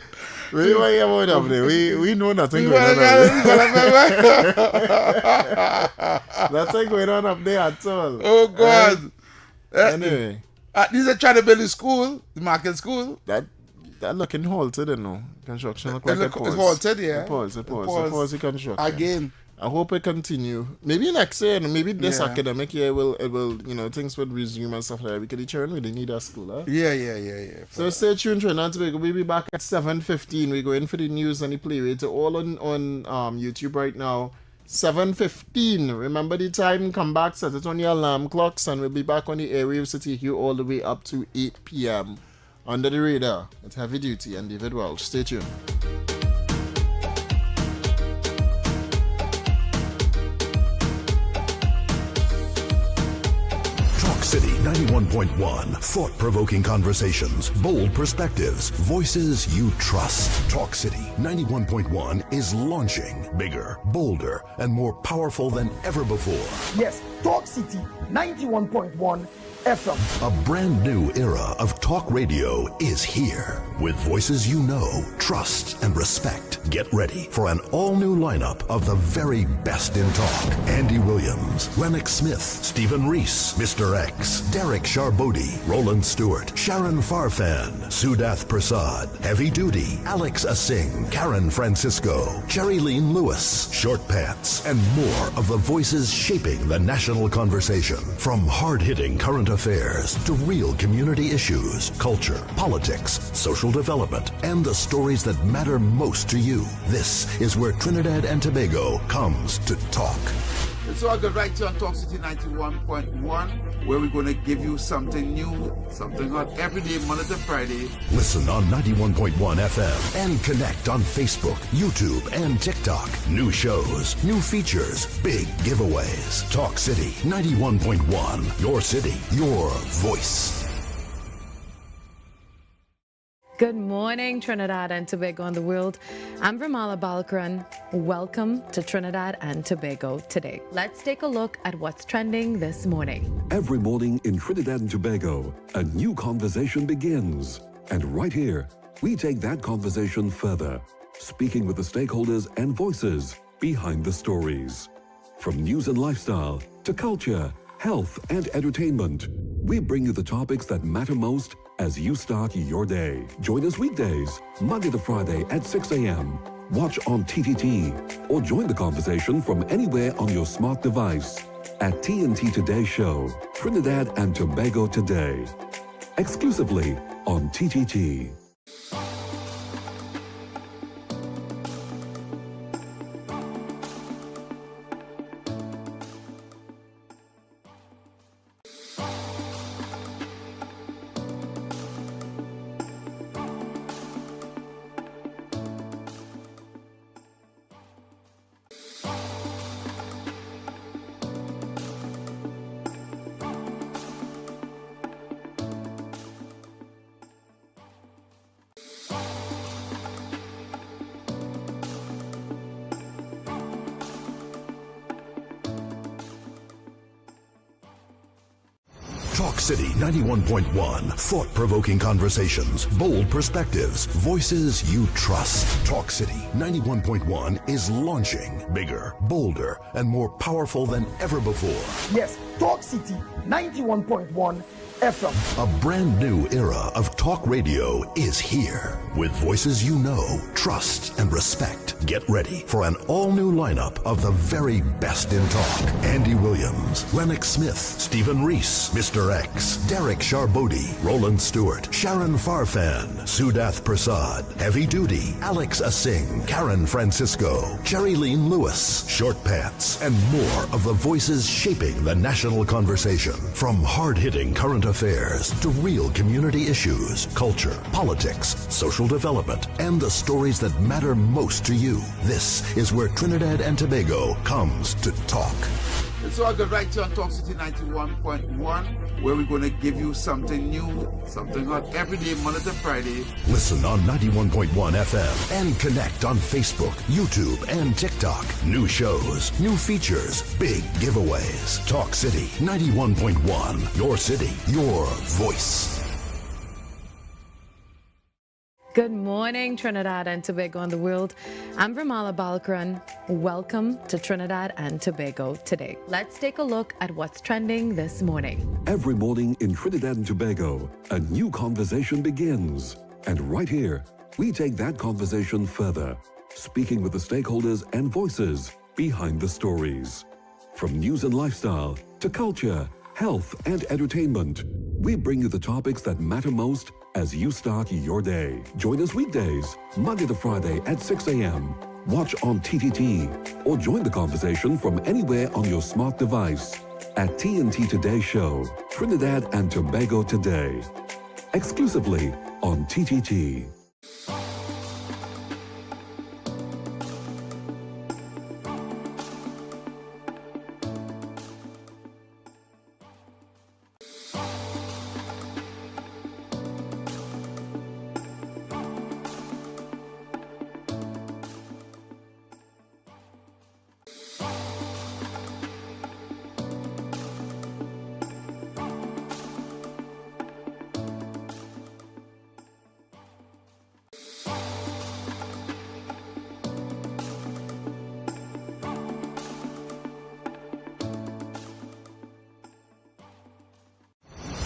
We want to hear about update. We know nothing going on. Nothing going on up there at all. Oh, God. Anyway. These are trying to build a school, the market school. That looking halted, you know. Construction look like it paused. It's halted, yeah. It paused the construction. Again. I hope it continue. Maybe next year, maybe this academic year it will, things will resume and stuff like that. Because the children really need a school, huh? Yeah. So stay tuned, Trinidad Tobago. We'll be back at 7:15. We're going for the news and the playwright. All on YouTube right now. 7:15. Remember the time. Come back, set it on your alarm clocks, and we'll be back on the airwaves to take you all the way up to 8 p.m. Under the radar. It's Heavy Duty and David Welch. Stay tuned. City 91.1. Thought-provoking conversations, bold perspectives, voices you trust. Talk City 91.1 is launching bigger, bolder, and more powerful than ever before. Yes, Talk City 91.1 FM. A brand new era of talk radio is here. With voices you know, trust, and respect. Get ready for an all-new lineup of the very best in talk. Andy Williams, Lennox Smith, Stephen Reese, Mr. X, Derek Charbodi, Roland Stewart, Sharon Farfan, Sudath Prasad, Heavy Duty, Alex Asing, Karen Francisco, Cherry Lean Lewis, Short Pants, and more of the voices shaping the national conversation. From hard-hitting current affairs to real community issues, culture, politics, social development, and the stories that matter most to you. This is where Trinidad and Tobago comes to talk. So I got right here on Talk City 91.1, where we're going to give you something new, something hot every day, Monday to Friday. Listen on 91.1 FM and connect on Facebook, YouTube, and TikTok. New shows, new features, big giveaways. Talk City 91.1. Your city, your voice. Good morning, Trinidad and Tobago and the world. I'm Vermala Balkaran. Welcome to Trinidad and Tobago today. Let's take a look at what's trending this morning. Every morning in Trinidad and Tobago, a new conversation begins. And right here, we take that conversation further, speaking with the stakeholders and voices behind the stories. From news and lifestyle to culture, health, and entertainment, we bring you the topics that matter most as you start your day. Join us weekdays, Monday to Friday at 6 a.m. Watch on TTT or join the conversation from anywhere on your smart device at TNT Today Show, Trinidad and Tobago Today, exclusively on TTT. Talk City 91.1. Thought-provoking conversations, bold perspectives, voices you trust. Talk City 91.1 is launching bigger, bolder, and more powerful than ever before. Yes, Talk City 91.1 FM. A brand new era of talk radio is here. With voices you know, trust, and respect. Get ready for an all-new lineup of the very best in talk. Andy Williams, Lennox Smith, Stephen Reese, Mr. X, Derek Charbodi, Roland Stewart, Sharon Farfan, Sudath Prasad, Heavy Duty, Alex Asing, Karen Francisco, Jerry Lean Lewis, Short Pants, and more of the voices shaping the national conversation. From hard-hitting current affairs to real community issues, culture, politics, social development, and the stories that matter most to you. This is where Trinidad and Tobago comes to talk. So I got right here on Talk City 91.1, where we're going to give you something new, something hot every day, Monday to Friday. Listen on 91.1 FM and connect on Facebook, YouTube, and TikTok. New shows, new features, big giveaways. Talk City 91.1. Your city, your voice. Good morning, Trinidad and Tobago and the world. I'm Vermala Balkaran. Welcome to Trinidad and Tobago today. Let's take a look at what's trending this morning. Every morning in Trinidad and Tobago, a new conversation begins. And right here, we take that conversation further, speaking with the stakeholders and voices behind the stories. From news and lifestyle to culture, health, and entertainment, we bring you the topics that matter most as you start your day. Join us weekdays, Monday to Friday at 6 a.m. Watch on TTT or join the conversation from anywhere on your smart device at TNT Today Show, Trinidad and Tobago Today, exclusively on TTT.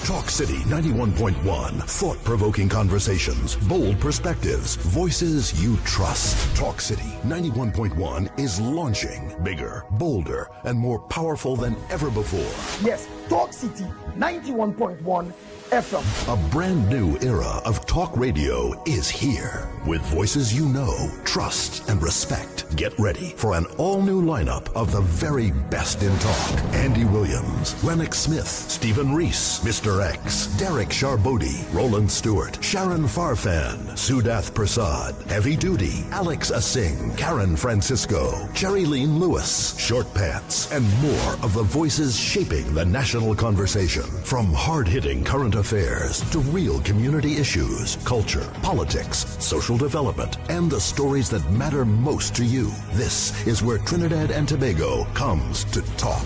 Talk City 91.1. Thought-provoking conversations, bold perspectives, voices you trust. Talk City 91.1 is launching bigger, bolder, and more powerful than ever before. Yes, Talk City 91.1 FM. A brand new era of talk radio is here. With voices you know, trust, and respect. Get ready for an all-new lineup of the very best in talk. Andy Williams, Lennox Smith, Stephen Reese, Mr. X, Derek Charbodi, Roland Stewart, Sharon Farfan, Sudath Prasad, Heavy Duty, Alex Asing, Karen Francisco, Jerry Lean Lewis, Short Pants, and more of the voices shaping the national conversation. From hard-hitting current affairs to real community issues, culture, politics, social development, and the stories that matter most to you. This is where Trinidad and Tobago comes to talk.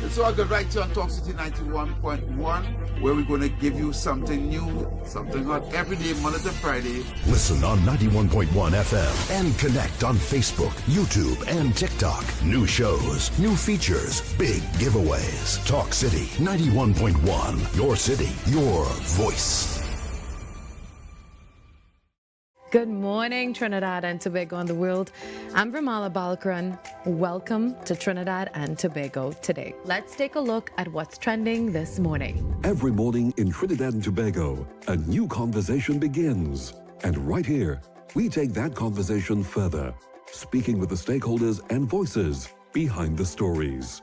So I got right here on Talk City 91.1, where we're going to give you something new, something hot every day, Monday to Friday. Listen on 91.1 FM and connect on Facebook, YouTube, and TikTok. New shows, new features, big giveaways. Talk City 91.1. Your city, your voice. Good morning, Trinidad and Tobago and the world. I'm Vermala Balkaran. Welcome to Trinidad and Tobago today. Let's take a look at what's trending this morning. Every morning in Trinidad and Tobago, a new conversation begins. And right here, we take that conversation further, speaking with the stakeholders and voices behind the stories.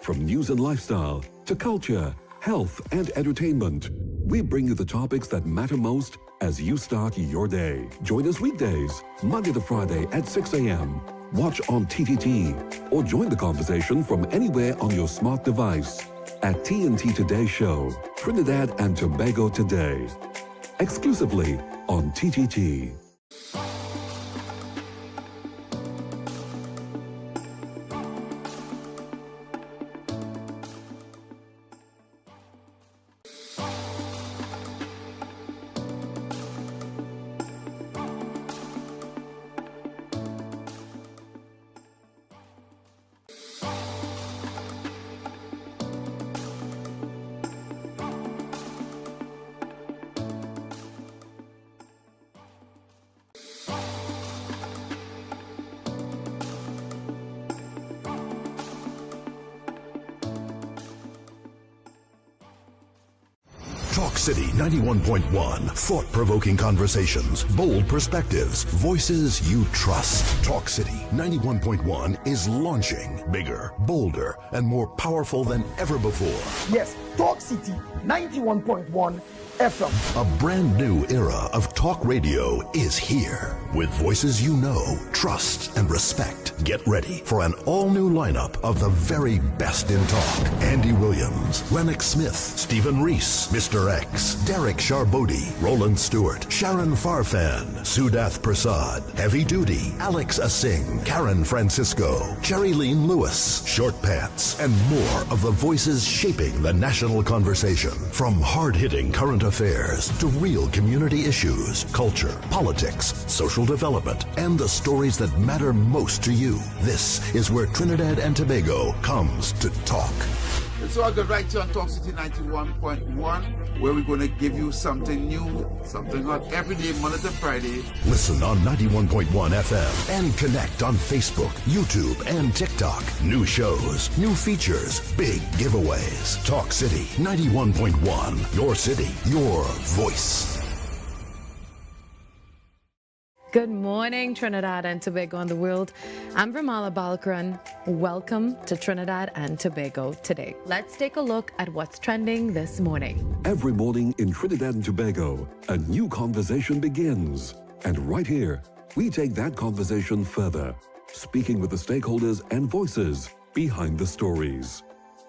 From news and lifestyle to culture, health, and entertainment, we bring you the topics that matter most as you start your day. Join us weekdays, Monday to Friday at 6 a.m. Watch on TTT or join the conversation from anywhere on your smart device at TNT Today Show, Trinidad and Tobago Today, exclusively on TTT. Talk City 91.1. Thought-provoking conversations, bold perspectives, voices you trust. Talk City 91.1 is launching bigger, bolder, and more powerful than ever before. Yes, Talk City 91.1 FM. A brand new era of talk radio is here. With voices you know, trust, and respect. Get ready for an all-new lineup of the very best in talk. Andy Williams, Lennox Smith, Stephen Reese, Mr. X, Derek Charbodi, Roland Stewart, Sharon Farfan, Sudath Prasad, Heavy Duty, Alex Asing, Karen Francisco, Jerry Lean Lewis, Short Pants, and more of the voices shaping the national conversation. From hard-hitting current affairs to real community issues, culture, politics, social development, and the stories that matter most to you. This is where Trinidad and Tobago comes to talk. So I got right here on Talk City 91.1, where we're going to give you something new, something hot every day, Monday to Friday. Listen on 91.1 FM and connect on Facebook, YouTube, and TikTok. New shows, new features, big giveaways. Talk City 91.1. Your city, your voice. Good morning, Trinidad and Tobago and the world. I'm Vermala Balkaran. Welcome to Trinidad and Tobago today. Let's take a look at what's trending this morning. Every morning in Trinidad and Tobago, a new conversation begins. And right here, we take that conversation further, speaking with the stakeholders and voices behind the stories.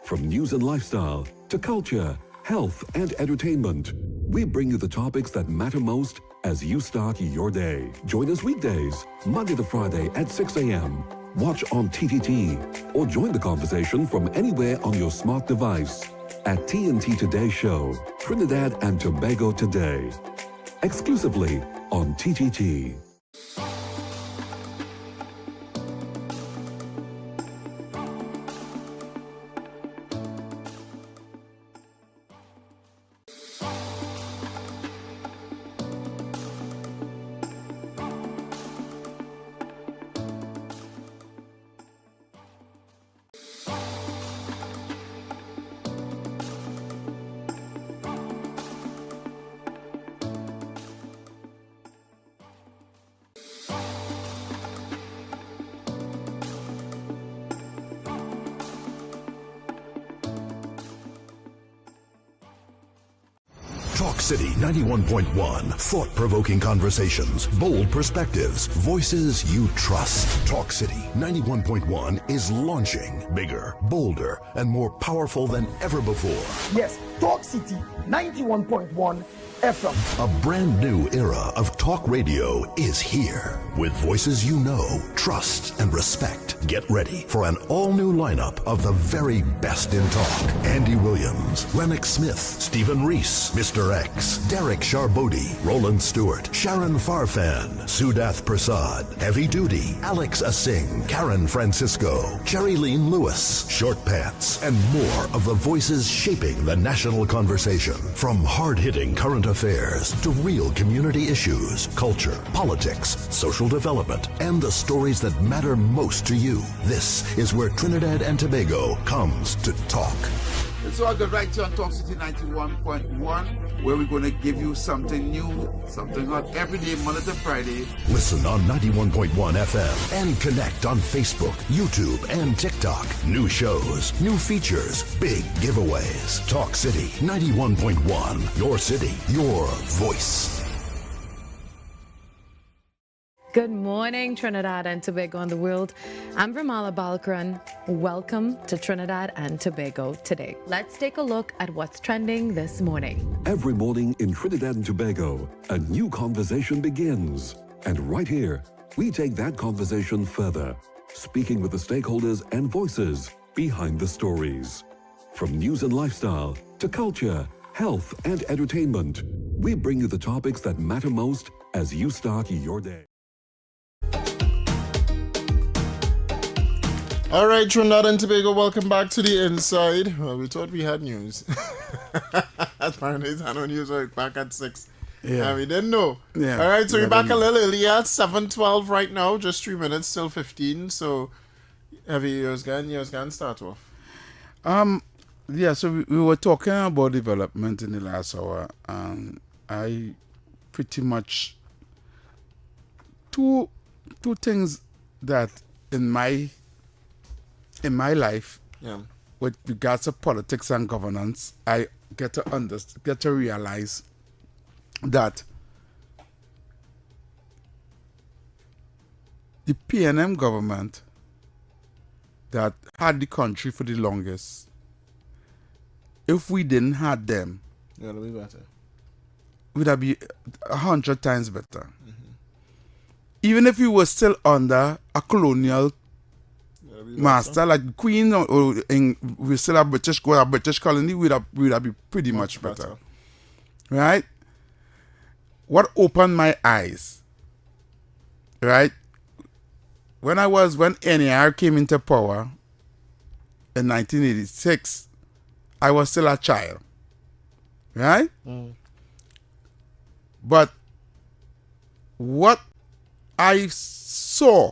From news and lifestyle to culture, health, and entertainment, we bring you the topics that matter most as you start your day. Join us weekdays, Monday to Friday at 6 a.m. Watch on TTT or join the conversation from anywhere on your smart device at TNT Today Show, Trinidad and Tobago Today, exclusively on TTT. Talk City 91.1. Thought-provoking conversations, bold perspectives, voices you trust. Talk City 91.1 is launching bigger, bolder, and more powerful than ever before. Yes, Talk City 91.1 FM. A brand new era of talk radio is here. With voices you know, trust, and respect. Get ready for an all-new lineup of the very best in talk. Andy Williams, Lennox Smith, Stephen Reese, Mr. X, Derek Charbodi, Roland Stewart, Sharon Farfan, Sudath Prasad, Heavy Duty, Alex Asing, Karen Francisco, Cherry-Leen Lewis, Short Pants, and more of the voices shaping the national conversation. From hard-hitting current affairs to real community issues, culture, politics, social development, and the stories that matter most to you. This is where Trinidad and Tobago comes to talk. It's all good right here on Talk City 91.1, where we're going to give you something new, something hot every day, Monday to Friday. Listen on 91.1 FM and connect on Facebook, YouTube, and TikTok. New shows, new features, big giveaways. Talk City 91.1. Your city, your voice. Good morning, Trinidad and Tobago and the world. I'm Vermala Balkaran. Welcome to Trinidad and Tobago today. Let's take a look at what's trending this morning. Every morning in Trinidad and Tobago, a new conversation begins. And right here, we take that conversation further, speaking with the stakeholders and voices behind the stories. From news and lifestyle to culture, health, and entertainment, we bring you the topics that matter most as you start your day. All right, Trinidad and Tobago, welcome back to the inside. Well, we thought we had news. Apparently, it's no news right back at 6. Yeah. We didn't know. Yeah. All right, so Yeah, we're back didn't a little earlier at 7:12 right now, just 3 minutes till 15. So, have you going start off? Yeah, so we were talking about development in the last hour. I pretty much two things that in my life, Yeah. with regards to politics and governance, I get to realize that the PNM government that had the country for the longest, if we didn't have them, Yeah, it'll be better. would have been 100 times better. Even if we were still under a colonial master like the Queen, or we still have British colony, we'd have been pretty much better. Right? What opened my eyes, right? When NAR came into power in 1986, I was still a child. Right? But what I saw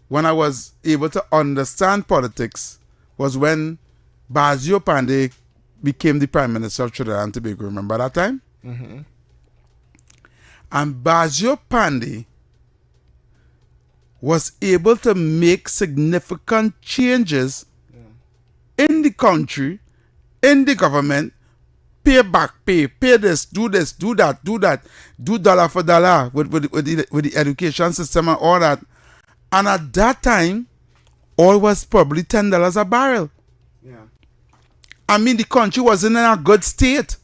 when I was able to understand politics was when Basil Pandey became the Prime Minister of Trinidad and Tobago. Remember that time? Mm-hmm. And Basil Pandey was able to make significant changes in the country, in the government, pay this, do that, do dollar for dollar with the education system and all that. And at that time, oil was probably $10 a barrel. Yeah. I mean, the country wasn't in a good state.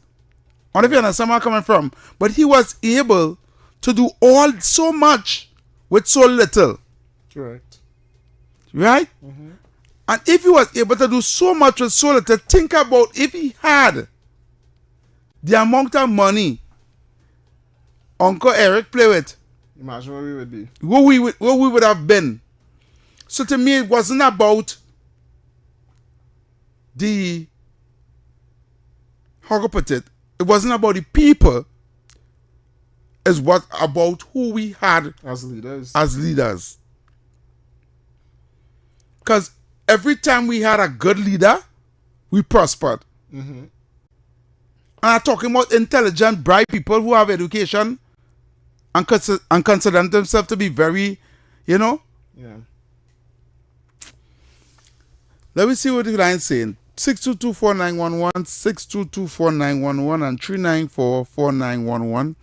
I don't know if you understand where I'm coming from. But he was able to do so much with so little. Correct. Right? Mm-hmm. And if he was able to do so much with so little, think about if he had the amount of money Uncle Eric play with. Imagine where we would be. Where we would have been. So to me, it wasn't about how to put it, it wasn't about the people. It's about who we had as leaders. Because every time we had a good leader, we prospered. Mm-hmm. And I'm talking about intelligent, bright people who have education and consider themselves to be very, Yeah. Let me see what the line is saying. 622-4911, 622-4911, and 394-4911.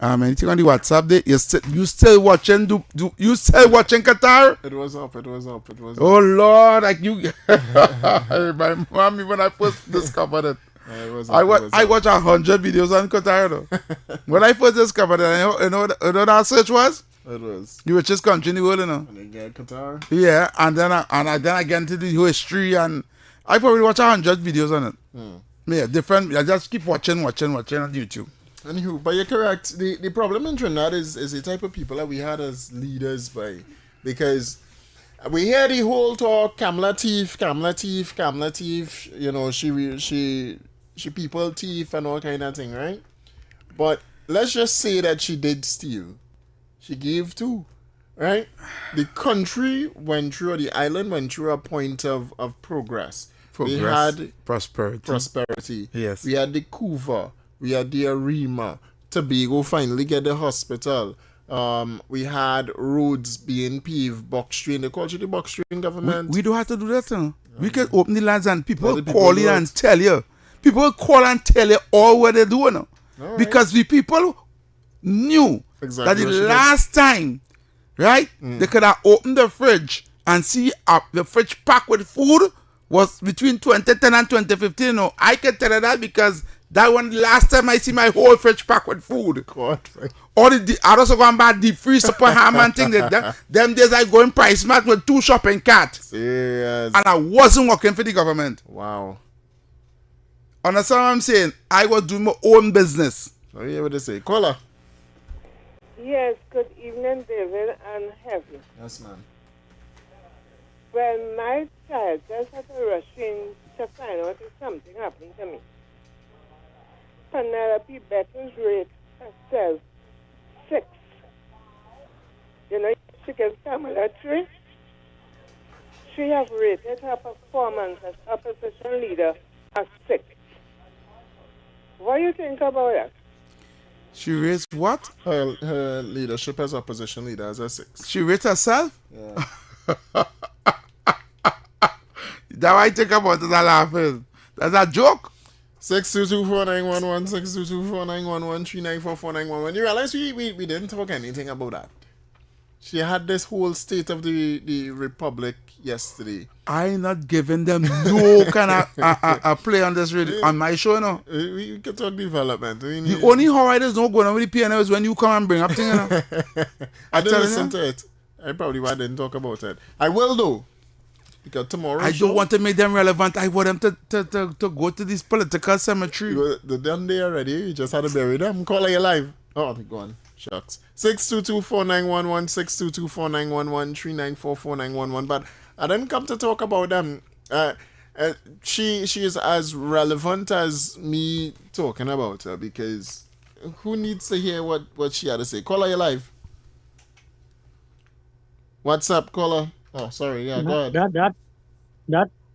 Anything on the WhatsApp there? You still watching? You still watching Qatar? It was up. Oh Lord, like you. My mommy when I first discovered it. I watched 100 videos on Qatar though. When I first discovered it, you know what our search was? It was the richest country in the world, you know. And again, Qatar. Yeah, and then I get into the history, and I probably watch 100 videos on it. Yeah, different. I just keep watching on YouTube. Anywho, but you're correct. The problem in Trinidad is the type of people that we had as leaders because we hear the whole talk, Kamala thief. You know, she people thief and all kind of thing, right? But let's just say that she did steal. She gave too, right? The country went through, or the island went through a point of progress. We had prosperity. Yes. We had the Cuva. We had the Arima. Tobago finally get the hospital. We had roads being paved, box train. They call it the box train government. We don't have to do that, huh? We can open the lands and people call in and tell you. People call and tell you all what they're doing now. Right. Because the people knew that the last time, right, they could have opened the fridge and see the fridge packed with food was between 2010 and 2015. No, I can tell you that because that one last time I see my whole fridge packed with food. God, or I also go and buy deep freeze super ham and things like that. Them days I go in Price Mart with 2 shopping carts. Serious. And I wasn't working for the government. Wow. Understand what I'm saying? I was doing my own business. What are you able to say? Caller. Yes, good evening, David and Heavy. Yes, ma'am. When my child just had a rushing to find out if something happened to me, Penelope Betty's rate herself 6. You know, she gets Pamela 3. She have rated her performance as opposition leader as 6. What do you think about that? She raised what? Her leadership as opposition leader as a 6. She rated herself? Yeah. That I think about it, I laugh. That's a joke. 6224911, 6224911, 3944911. You realize we didn't talk anything about that. She had this whole state of the republic yesterday. I not giving them no kind of play on this radio, on my show, you know. We can talk development. The only how there's no going on with the piano is when you come and bring up things, you know. I didn't listen to it. I probably didn't talk about it. I will though. Because tomorrow I don't want to make them relevant. I want them to go to this political cemetery. They're done there already. You just had to bury them. Call you live. Oh, go on. Shucks. 6224911, 6224911, 3944911. But I didn't come to talk about them. She is as relevant as me talking about her because who needs to hear what she had to say? Call her live. What's up, caller? Oh, sorry. Yeah, go ahead.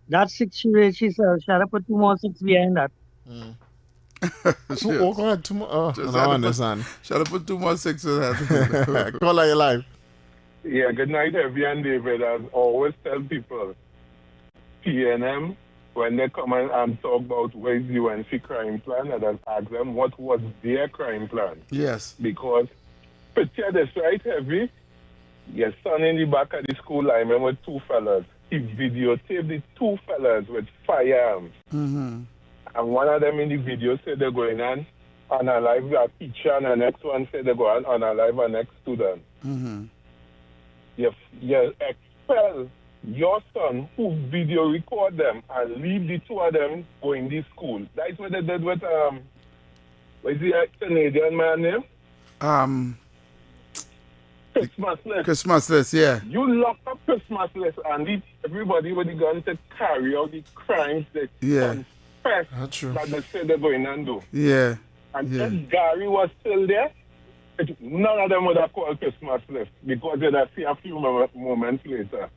That 6 she said, shall I put 2 more 6 behind that? Oh, go ahead. 2 more. Oh, I understand. Shall I put 2 more 6 in that? Call her live. Yeah, good night, Heavy and David. I always tell people, PNM, when they come and talk about what is the UNC crime plan, I just ask them what was their crime plan. Yes. Because, picture this, right, Heavy? Your son in the back of the school line with 2 fellas. He videotaped the 2 fellas with firearms. Mm-hmm. And one of them in the video said they're going on unalive a teacher, and the next one said they're going on unalive a next student. Mm-hmm. You expel your son who video record them and leave the 2 of them going to school. That's what they did with, what is the Canadian man name? Christmas list, yeah. You lock up Christmas list and everybody with the gun to carry out the crimes they confess that they say they're going and do. Yeah. And if Gary was still there, none of them would have called Christmas list because they'd have seen a few moments later.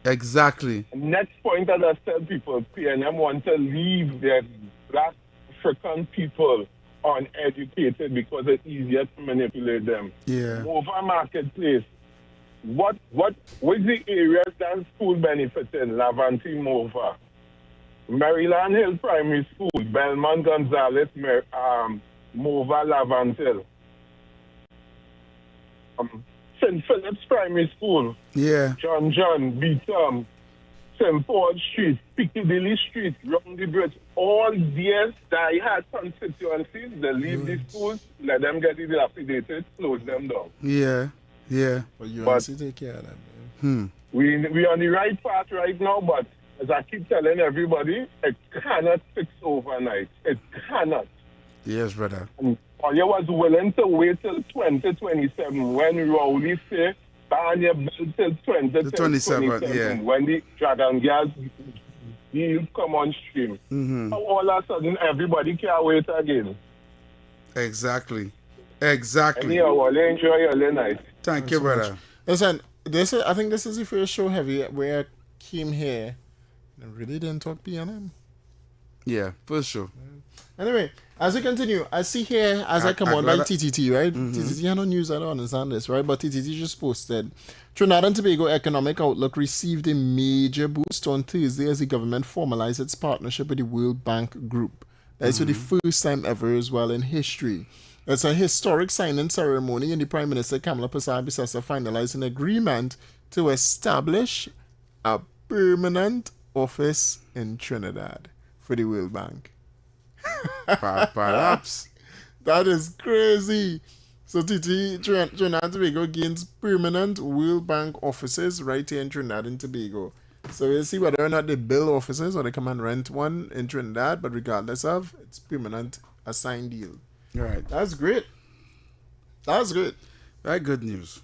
Exactly. Next point that I tell people, PNM want to leave their Black African people uneducated because it's easier to manipulate them. Yeah. Mova Marketplace. What is the areas that school benefits in Lavanti Mova? Maryland Hill Primary School, Belmont Gonzalez, Mova Lavantil. St. Philip's Primary School, Yeah. John Beaton, St. Paul Street, Piccadilly Street, Round the Bridge. All these die-hard constituencies, they leave the schools, let them get dilapidated, close them down. Yeah. But you want to take care of them. We on the right path right now, but as I keep telling everybody, it cannot fix overnight. It cannot. Yes, brother. And you was willing to wait till 2027 when Rowley say, ban your bill till 2027, yeah. when the Dragon Gas deal come on stream. All of a sudden, everybody can't wait again. Exactly. Anyhow, well, enjoy your night. Thank you, brother. Listen, I think this is the first show heavy where I came here and really didn't talk PNM. Yeah, for sure. Anyway, as we continue, I see here as I come on by TTT, right? TTT had no news, I don't understand this, right? But TTT just posted, Trinidad and Tobago economic outlook received a major boost on Thursday as the government formalized its partnership with the World Bank Group. That is for the first time ever as well in history. It's a historic signing ceremony, and the Prime Minister Kamala Persad-Bissessar finalized an agreement to establish a permanent office in Trinidad for the World Bank. Perhaps. That is crazy. So Trinidad and Tobago gains permanent World Bank offices right here in Trinidad and Tobago. So we'll see whether or not they build offices or they come and rent one in Trinidad, but regardless of, it's permanent, a signed deal. Right. That's great. That's great. Very good news.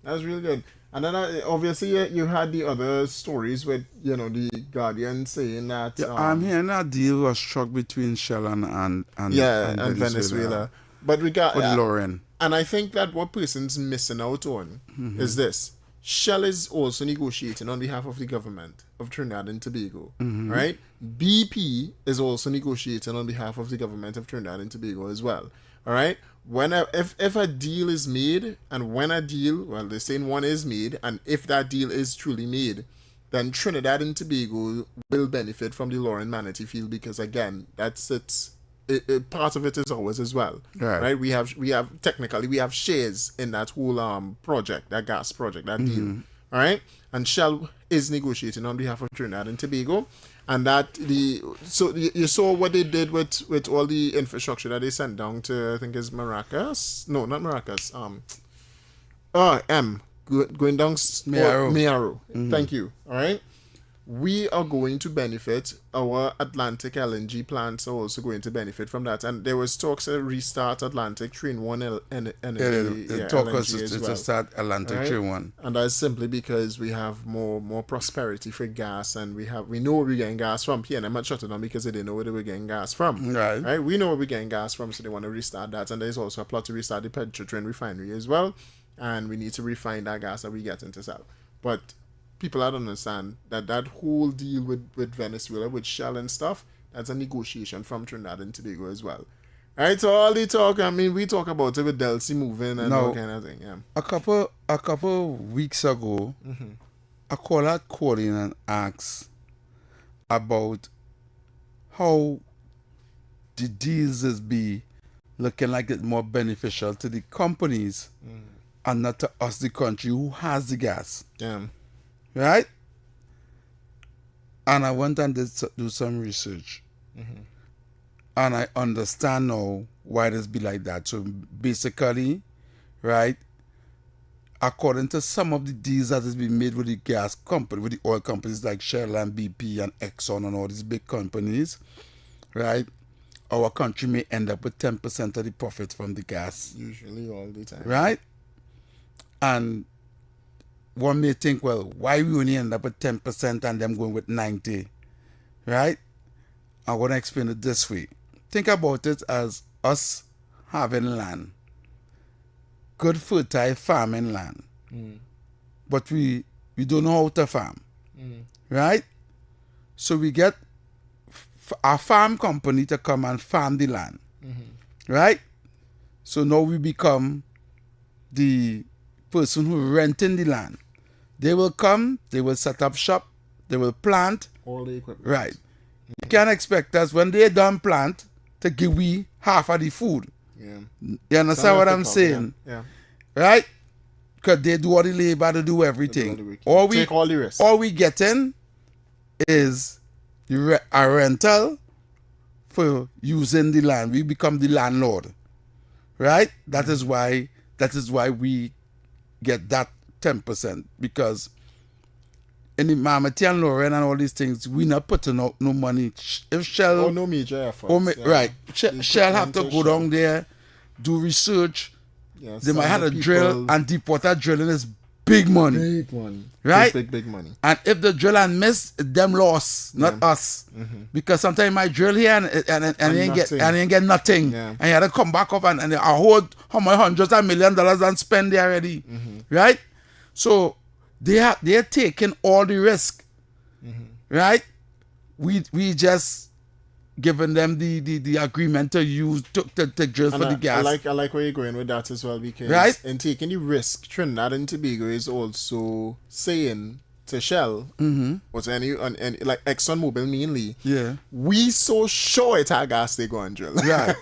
That's really good. And then obviously you had the other stories with, the Guardian saying that... Yeah, I'm hearing a deal was struck between Shell and Venezuela. But for the Lauren. And I think that what person's missing out on is this. Shell is also negotiating on behalf of the government of Trinidad and Tobago, right? BP is also negotiating on behalf of the government of Trinidad and Tobago as well, all right? If a deal is made, and when a deal, well, they're saying one is made, and if that deal is truly made, then Trinidad and Tobago will benefit from the Lauren Manatee Field because, again, that's its... part of it is ours as well, right? We have shares in that whole project, that gas project, that deal, all right? And Shell is negotiating on behalf of Trinidad and Tobago, and you saw what they did with all the infrastructure that they sent down to, I think is Maracas, no, not Maracas, going down Miaro. Thank you, all right. We are going to benefit. Our Atlantic LNG plants are also going to benefit from that. And there was talks to restart Atlantic Train 1 LNG to start Atlantic Train 1. And that's simply because we have more prosperity for gas, and we know where we're getting gas from. Here, and I'm not shutting down because they didn't know where they were getting gas from. Right? We know where we're getting gas from, so they want to restart that. And there's also a plot to restart the Petrotrain refinery as well. And we need to refine that gas that we get into sell. But people don't understand that whole deal with Venezuela, with Shell and stuff, that's a negotiation from Trinidad and Tobago as well. Right, so all the talk, we talk about it with Delcy moving and all kind of thing. Yeah. A couple weeks ago, I called in and asked about how the deals is be looking like it's more beneficial to the companies and not to us, the country who has the gas. Yeah. Right? And I went and did do some research. And I understand now why this be like that. So basically, right, according to some of the deals that has been made with the gas company, with the oil companies like Shell and BP and Exxon and all these big companies, right, our country may end up with 10% of the profits from the gas. Usually all the time. Right? And one may think, well, why we only end up with 10% and them going with 90%, right? I want to explain it this way. Think about it as us having land, good fertile farming land, but we don't know how to farm, right? So we get a farm company to come and farm the land, right? So now we become the person who renting the land. They will come, they will set up shop, they will plant. All the equipment. Right. You can't expect us when they done plant to give we half of the food. Yeah. You understand what I'm saying? Yeah. Right? Because they do all the labor to do everything. Take all the risk. All we getting is a rental for using the land. We become the landlord. Right? That is why we get that 10%. Because in the Marmity and Lauren and all these things, we not putting out no money. If Shell... no major efforts. Right. Shell have to go down there, do research. Yes, they might have a drill, and deep water drilling is big money. Big money. Right? Big money. And if the drill and miss, them loss, not us. Mm-hmm. Because sometimes you might drill here and you ain't get nothing. Yeah. And you have to come back up and a whole how many hundreds of $1 million and spend there already. Mm-hmm. Right? So they're taking all the risk. Mm-hmm. Right? We just giving them the agreement to use to drill for the gas. I like where you're going with that as well, because in taking the risk, Trinidad and Tobago is also saying to Shell, or to any like ExxonMobil mainly, we so sure it's our gas they go and drill. Right.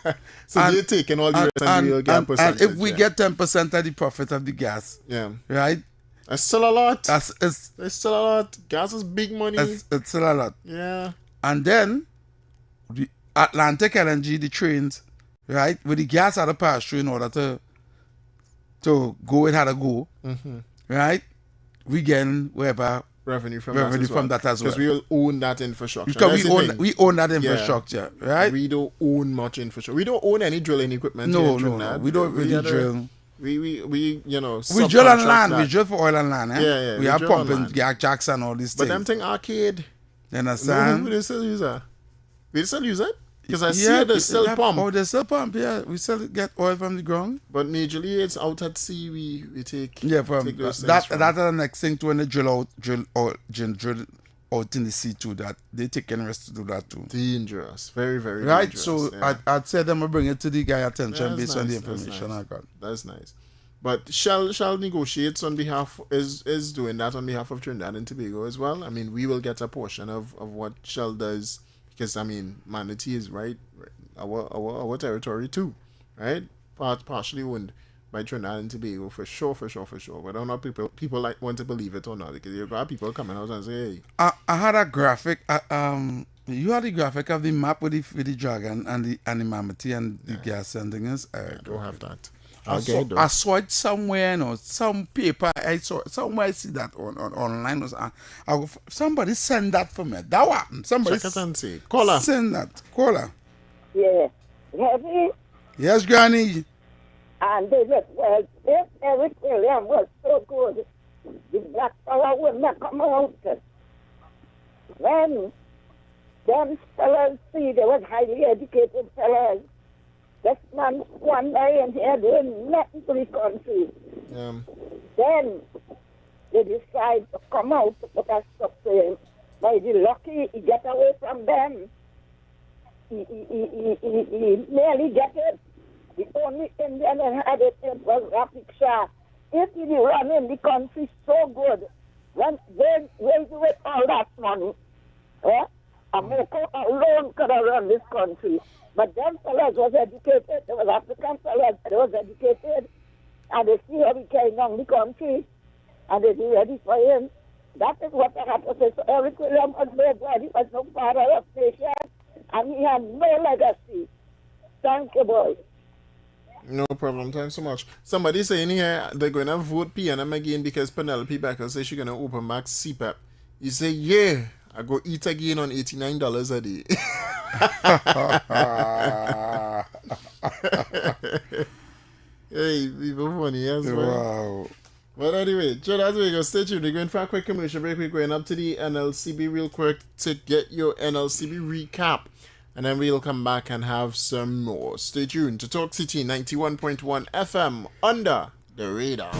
So they're taking all the risk and we'll get a percentage. And if we get 10% of the profit of the gas, right? It's still a lot. It's still a lot. Gas is big money. It's still a lot. Yeah. And then the Atlantic LNG, the trains, right, with the gas had to pass through in order to go, it had to go, right? We get whatever revenue from that as well. Because we will own that infrastructure. Because we own that infrastructure, right? We don't own much infrastructure. We don't own any drilling equipment. No. We don't really drill. We we drill on land. That. We drill for oil and land. Eh? Yeah. We have pumping gas jacks and all these things. But them thing arcade. You understand? No, they still use that. We still use it? Because I see they still pump. Oh, they still pump, yeah. We still get oil from the ground. But majorly it's out at sea we take. Yeah, take those that's from. the next thing to when they drill out in the sea too. That they taking risk to do that too. Dangerous, very very right. Dangerous. So yeah. I'd say them will bring it to the guy attention based nice, on the information I got. That's nice. But Shell negotiates on behalf is doing that on behalf of Trinidad and Tobago as well. I mean, we will get a portion of what Shell does, because I mean Manatee is right our territory too, right? Partially owned by Trinidad and Tobago for sure. But I don't know people like want to believe it or not, because you've got people coming out and say, hey. I had a graphic. You had the graphic of the map with the dragon and the Manatee and the gas and things. I don't have that. I saw it somewhere, some paper. I saw it somewhere. I see that online. Somebody send that for me. That one. Somebody check it and see. Caller. Send that. Caller. Yeah. Heavy. Yes, Granny. And they look, well, this Eric William was so good. The black fellow would not come out. When them fellas see they was highly educated fellas, this man one day and here doing nothing to the country. Then they decide to come out to put a stop to him. By the lucky, he get away from them. He nearly get it. The only Indian that had it was Rafik Shah. If he run in the country so good, when they raise away all that money, America alone could have run this country. But them fellas was educated. There was African fellas that was educated. And they see how he came on the country. And they be ready for him. That is what I have to say. So Eric William was nobody, was no father of nation. And he had no legacy. Thank you, boy. No problem. Thanks so much. Somebody saying here they're going to vote PNM again because Penelope Becker says she's going to open back CPAP. You say, yeah, I go eat again on $89 a day. Hey, people funny as well. Wow. But anyway, as we go, stay tuned. We're going for a quick commercial break. We're going up to the NLCB real quick to get your NLCB recap. And then we'll come back and have some more. Stay tuned to Talk City 91.1 FM under the radar.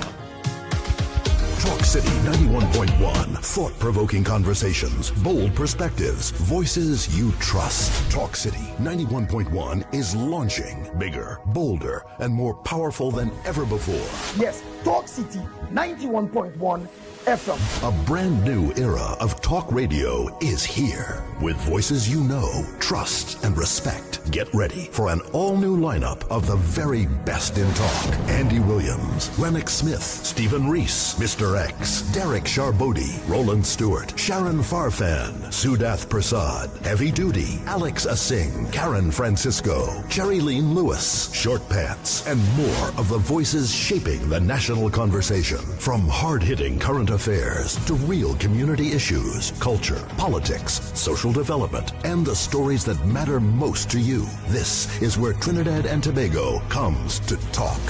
Talk City 91.1. Thought-provoking conversations, bold perspectives, voices you trust. Talk City 91.1 is launching bigger, bolder, and more powerful than ever before. Yes, Talk City 91.1 FM. A brand new era of talk radio is here. With voices you know, trust, and respect. Get ready for an all-new lineup of the very best in talk. Andy Williams, Lennox Smith, Stephen Reese, Mr. X, Derek Charbodi, Roland Stewart, Sharon Farfan, Sudath Prasad, Heavy Duty, Alex Asing, Karen Francisco, Cherry Lean Lewis, Short Pants, and more of the voices shaping the national conversation. From hard-hitting current affairs to real community issues, culture, politics, social development, and the stories that matter most to you. This is where Trinidad and Tobago comes to talk.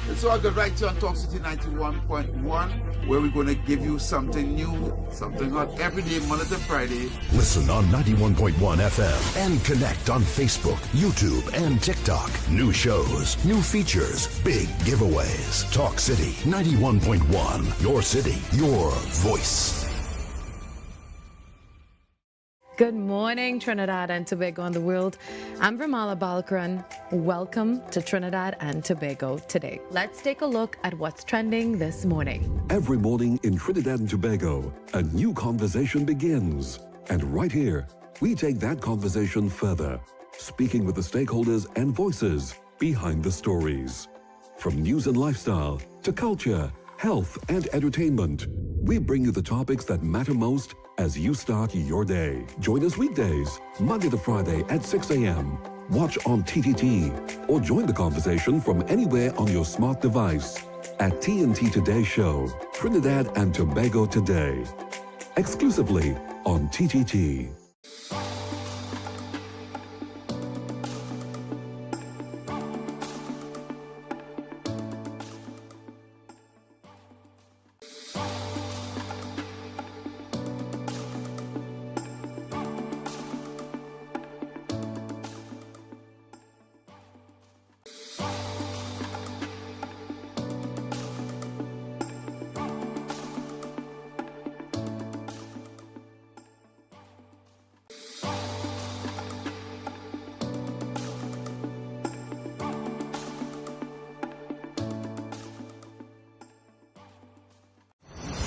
It's all good right here on Talk City 91.1, where we're going to give you something new, something hot every day, Monday to Friday. Listen on 91.1 FM and connect on Facebook, YouTube, and TikTok. New shows, new features, big giveaways. Talk City 91.1. Your city, your voice. Good morning, Trinidad and Tobago and the world. I'm Vermala Balkaran. Welcome to Trinidad and Tobago today. Let's take a look at what's trending this morning. Every morning in Trinidad and Tobago, a new conversation begins. And right here, we take that conversation further, speaking with the stakeholders and voices behind the stories. From news and lifestyle to culture, health, and entertainment, we bring you the topics that matter most as you start your day. Join us weekdays, Monday to Friday at 6 a.m. Watch on TTT or join the conversation from anywhere on your smart device at TNT Today Show, Trinidad and Tobago Today, exclusively on TTT.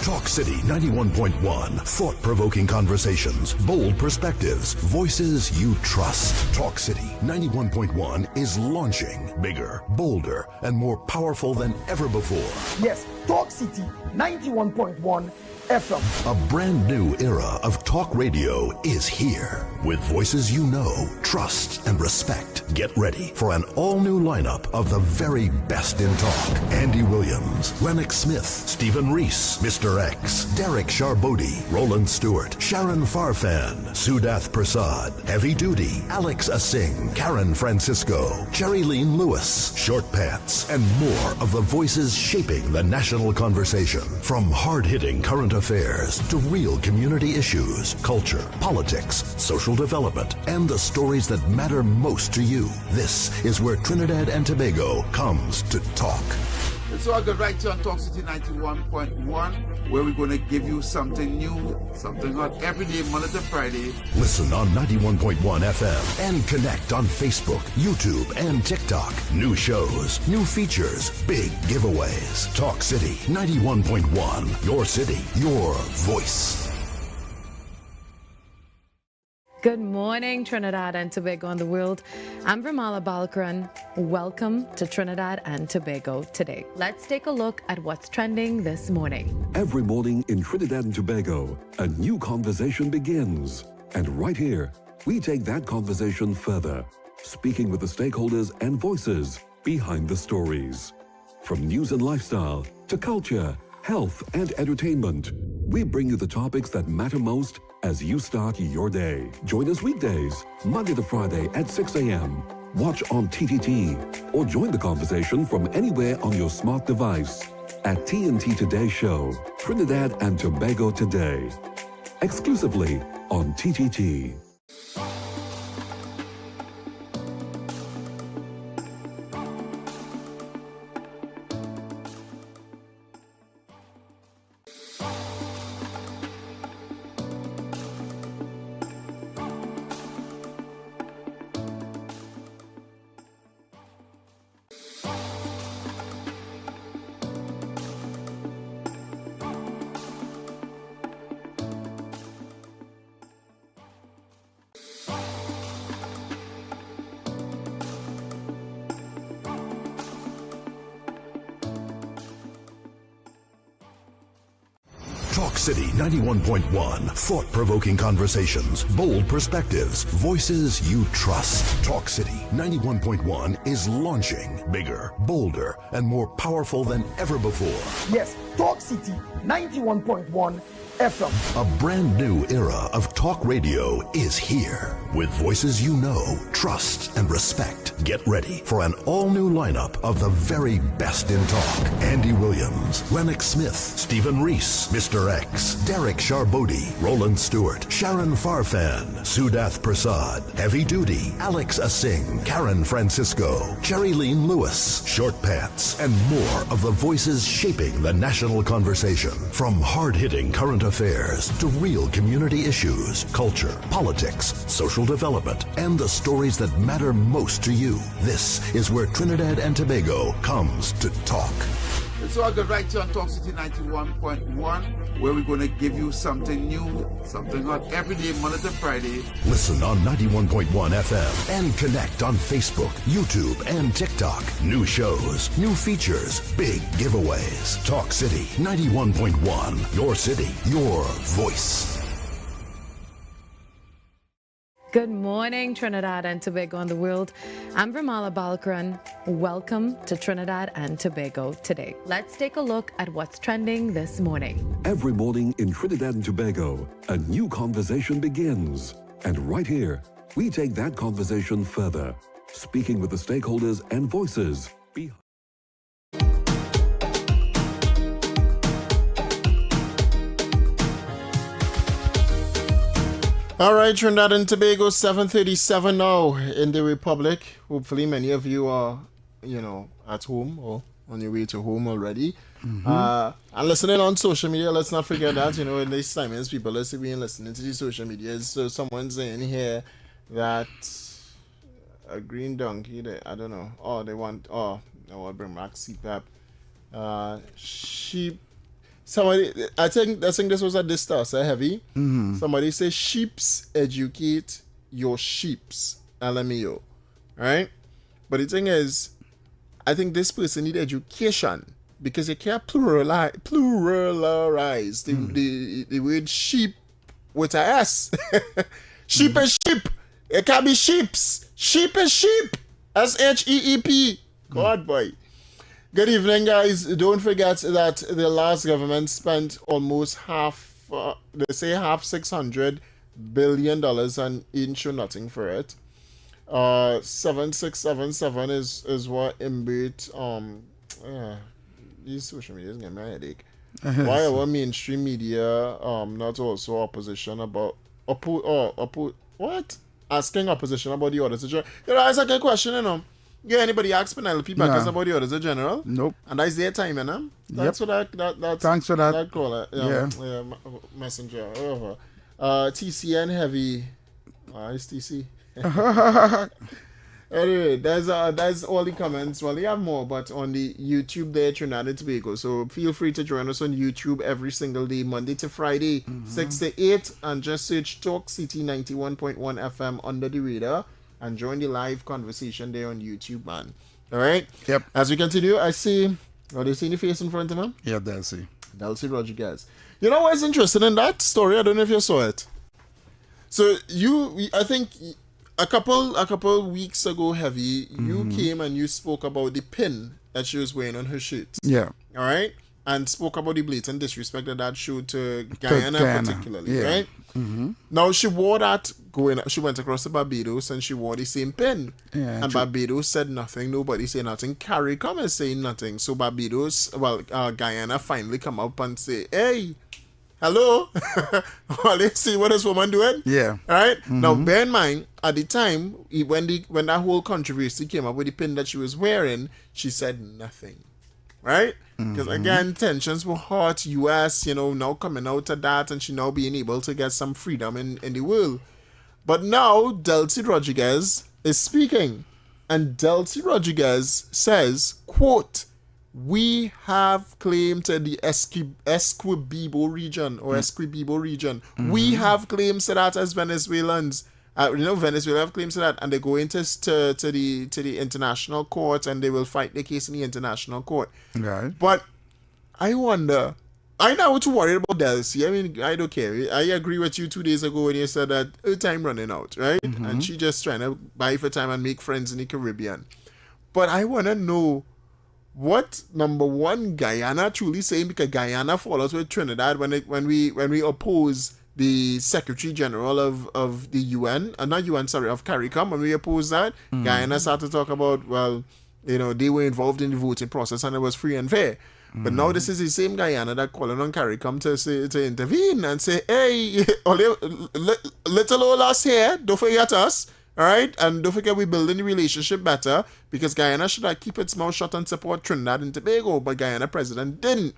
Talk City 91.1. Thought-provoking conversations, bold perspectives, voices you trust. Talk City 91.1 is launching bigger, bolder, and more powerful than ever before. Yes, Talk City 91.1 FM. A brand new era of talk radio is here. With voices you know, trust, and respect. Get ready for an all-new lineup of the very best in talk. Andy Williams, Lennox Smith, Stephen Reese, Mr. X, Derek Charbodi, Roland Stewart, Sharon Farfan, Sudath Prasad, Heavy Duty, Alex Asing, Karen Francisco, Cherry Lean Lewis, Short Pants, and more of the voices shaping the national conversation. From hard-hitting current affairs to real community issues, culture, politics, social development, and the stories that matter most to you. This is where Trinidad and Tobago comes to talk. It's all good right here on Talk City 91.1, where we're going to give you something new, something hot every day, Monday to Friday. Listen on 91.1 FM and connect on Facebook, YouTube, and TikTok. New shows, new features, big giveaways. Talk City 91.1. Your city, your voice. Good morning, Trinidad and Tobago and the world. I'm Vermala Balkaran. Welcome to Trinidad and Tobago today. Let's take a look at what's trending this morning. Every morning in Trinidad and Tobago, a new conversation begins. And right here, we take that conversation further, speaking with the stakeholders and voices behind the stories. From news and lifestyle to culture, health, and entertainment, we bring you the topics that matter most as you start your day. Join us weekdays, Monday to Friday at 6 a.m. Watch on TTT or join the conversation from anywhere on your smart device at TNT Today Show, Trinidad and Tobago Today, exclusively on TTT. Talk City 91.1. Thought-provoking conversations, bold perspectives, voices you trust. Talk City 91.1 is launching bigger, bolder, and more powerful than ever before. Yes, Talk City 91.1 FM. A brand new era of talk radio is here. With voices you know, trust, and respect. Get ready for an all-new lineup of the very best in talk. Andy Williams, Lennox Smith, Stephen Reese, Mr. X, Derek Charbodi, Roland Stewart, Sharon Farfan, Sudath Prasad, Heavy Duty, Alex Asing, Karen Francisco, Cherry Lean Lewis, Short Pants, and more of the voices shaping the national conversation. From hard-hitting current affairs to real community issues, culture, politics, social development, and the stories that matter most to you. This is where Trinidad and Tobago comes to talk. It's all good right here on Talk City 91.1, where we're going to give you something new, something hot every day, Monday to Friday. Listen on 91.1 FM and connect on Facebook, YouTube, and TikTok. New shows, new features, big giveaways. Talk City 91.1. Your city, your voice. Good morning, Trinidad and Tobago and the world. I'm Vermala Balkaran. Welcome to Trinidad and Tobago today. Let's take a look at what's trending this morning. Every morning in Trinidad and Tobago, a new conversation begins. And right here, we take that conversation further, speaking with the stakeholders and voices behind. All right, Trinidad and Tobago, 7:37 now in the Republic. Hopefully many of you are, at home or on your way to home already. And listening on social media, let's not forget that, in these times, people are listening to the social media. So someone's saying here that a green donkey, I don't know. I'll bring back CPAP. Sheep. Somebody, I think this was a discuss, heavy. Somebody say sheeps educate your sheeps, LMAO, right? But the thing is, I think this person need education because you can't pluralize the word sheep with a S. Sheep is sheep. It can't be sheeps. Sheep is sheep. SHEEP. God boy. Good evening, guys. Don't forget that the last government spent almost $600 billion and ain't show nothing for it. 7677 is what Imbit, these social media is getting me a headache. Why our mainstream media not also opposition about what? Asking opposition about the Auditor General. That's a good question, Yeah, anybody ask Penelope Backers about the Auditor General? Nope. And that's their time, Thanks for that. Thanks for that. That caller. Yeah. Messenger. Whatever. TCN heavy. It's TC. Anyway, that's all the comments. Well, they have more, but on the YouTube there, Trinidad and Tobago. So feel free to join us on YouTube every single day, Monday to Friday, 6 to 8, and just search Talk City 91.1 FM under the radar. And join the live conversation there on YouTube, man. All right? Yep. As we continue, I see... Oh, they see the face in front of him? Yeah, Delcy. Delcy Rodriguez. You know what's interesting in that story? I don't know if you saw it. So, I think a couple weeks ago, Heavy, you came and you spoke about the pin that she was wearing on her shirt. Yeah. All right? And spoke about the blatant disrespect that showed to Guyana particularly, right? Now she wore that she went across to Barbados and she wore the same pin. Yeah, and Barbados said nothing, nobody said nothing. Carrie come and say nothing. So Guyana finally come up and say, hey, hello. Well, let's see what this woman doing. Yeah. Right? Now bear in mind, at the time, when that whole controversy came up with the pin that she was wearing, she said nothing. Right? Because again, tensions were hot. US, now coming out of that, and she now being able to get some freedom in the world. But now, Delcy Rodriguez is speaking. And Delcy Rodriguez says, quote, we have claim to the Esquibibo region, or Esquibibo region. We have claims to that as Venezuelans. Venezuela have claims to that, and they go into the international court, and they will fight the case in the international court. Right. But I wonder, I'm not too worried about Delcy. I mean, I don't care. I agree with you 2 days ago when you said that her time running out, right? And she just trying to buy for time and make friends in the Caribbean. But I want to know what, number one, Guyana truly saying, because Guyana follows with Trinidad when we oppose the Secretary General of the UN, not UN, sorry, of CARICOM. When we oppose that, Guyana started to talk about, well, they were involved in the voting process and it was free and fair. But now this is the same Guyana that calling on CARICOM to intervene and say, hey, little old us here, don't forget us, all right? And don't forget we're building the relationship better, because Guyana should have keep its mouth shut and support Trinidad and Tobago, but Guyana president didn't.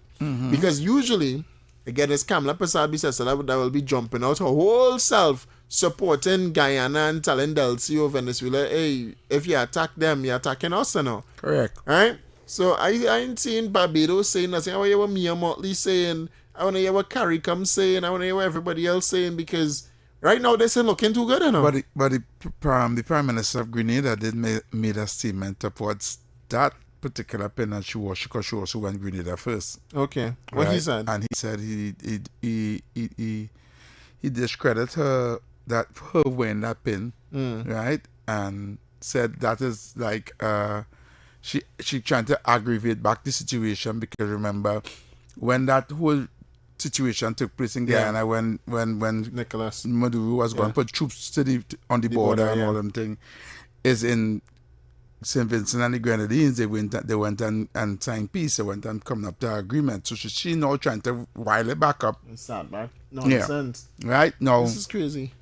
Because usually, again, it's Kamala Persaud-Bissessela that will be jumping out her whole self, supporting Guyana and telling Delcy or Venezuela, hey, if you attack them, you're attacking us, Correct. All right? So I ain't seeing Barbados saying nothing. I want to hear what Mia Motley saying. I want to hear what CARICOM saying. I want to hear what everybody else saying, because right now they're looking too good, But the Prime Minister of Grenada did made a statement towards that particular pen that she was, because she also went Grenada first. Okay. What he said? And he said he discredited her, that her wearing that pin, right? And said that is like she trying to aggravate back the situation, because remember when that whole situation took place in Guyana, when Nicolas Maduro was going to put troops on the border and all them thing, is in St. Vincent and the Grenadines. They went and signed peace. They went and coming up to an agreement. So she now trying to wile it back up. It's not back. Nonsense. Yeah. Right? No. This is crazy.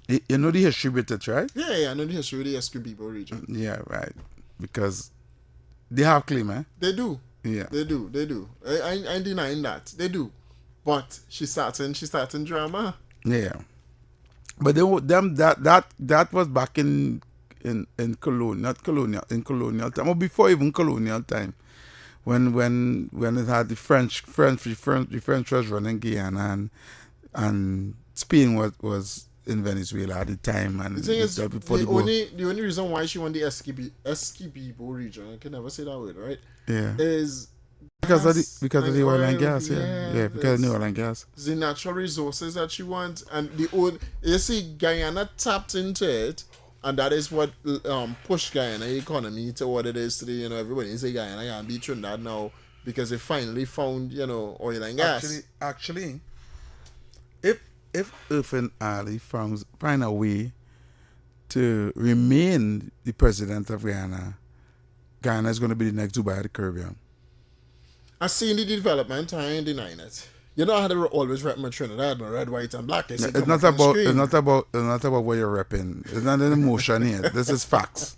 You know the history with it, right? Yeah, I know the history of the Escobibo region. Yeah, right. Because they have claim, eh? They do. Yeah. They do. I ain't denying that. They do. But she's starting drama. Yeah. But that was back in colonial time, or before even colonial time, when it had the French was running Guyana, and Spain was in Venezuela at the time, and the thing is, the only reason why she won the Escobibo region, I can never say that word, right? Yeah. Is because of the oil and gas, because of the oil and gas. The natural resources that she wants, and you see, Guyana tapped into it, and that is what pushed Guyana economy to what it is today. Everybody say Guyana can beat Trinidad now because they finally found, oil and gas. Actually, if Irfan Ali find a way to remain the president of Guyana, Guyana is going to be the next Dubai of the Caribbean. I seen the development. I ain't denying it. You know how they always rep my Trinidad, my red, white, and black. It's not about what you're repping. It's not an emotion here. This is facts.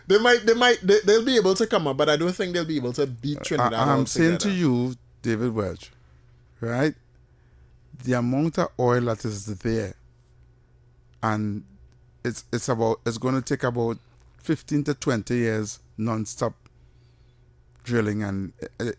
They'll be able to come up, but I don't think they'll be able to beat Trinidad. I'm saying to you, David Welch, right? The amount of oil that is there, and it's going to take about 15 to 20 years non-stop drilling, and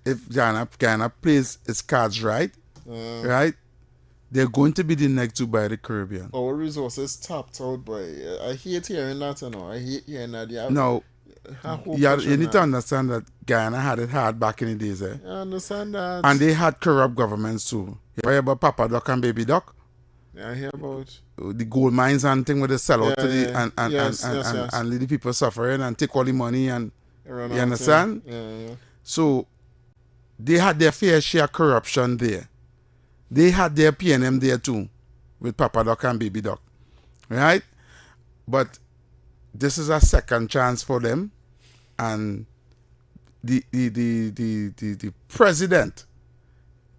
if Guyana plays its cards right, they're going to be the next Dubai of the Caribbean. Our resources tapped out, boy. I hate hearing that, I hate hearing that. You need to understand that Guyana had it hard back in the days, eh? I understand that. And they had corrupt governments too. You hear about Papa Doc and Baby Doc? Yeah, I hear about the gold mines and thing with the sell out and leave the people suffering and take all the money, and you understand? Yeah. So they had their fair share of corruption there. They had their PNM there too, with Papa Doc and Baby Doc, right? But this is a second chance for them, and the president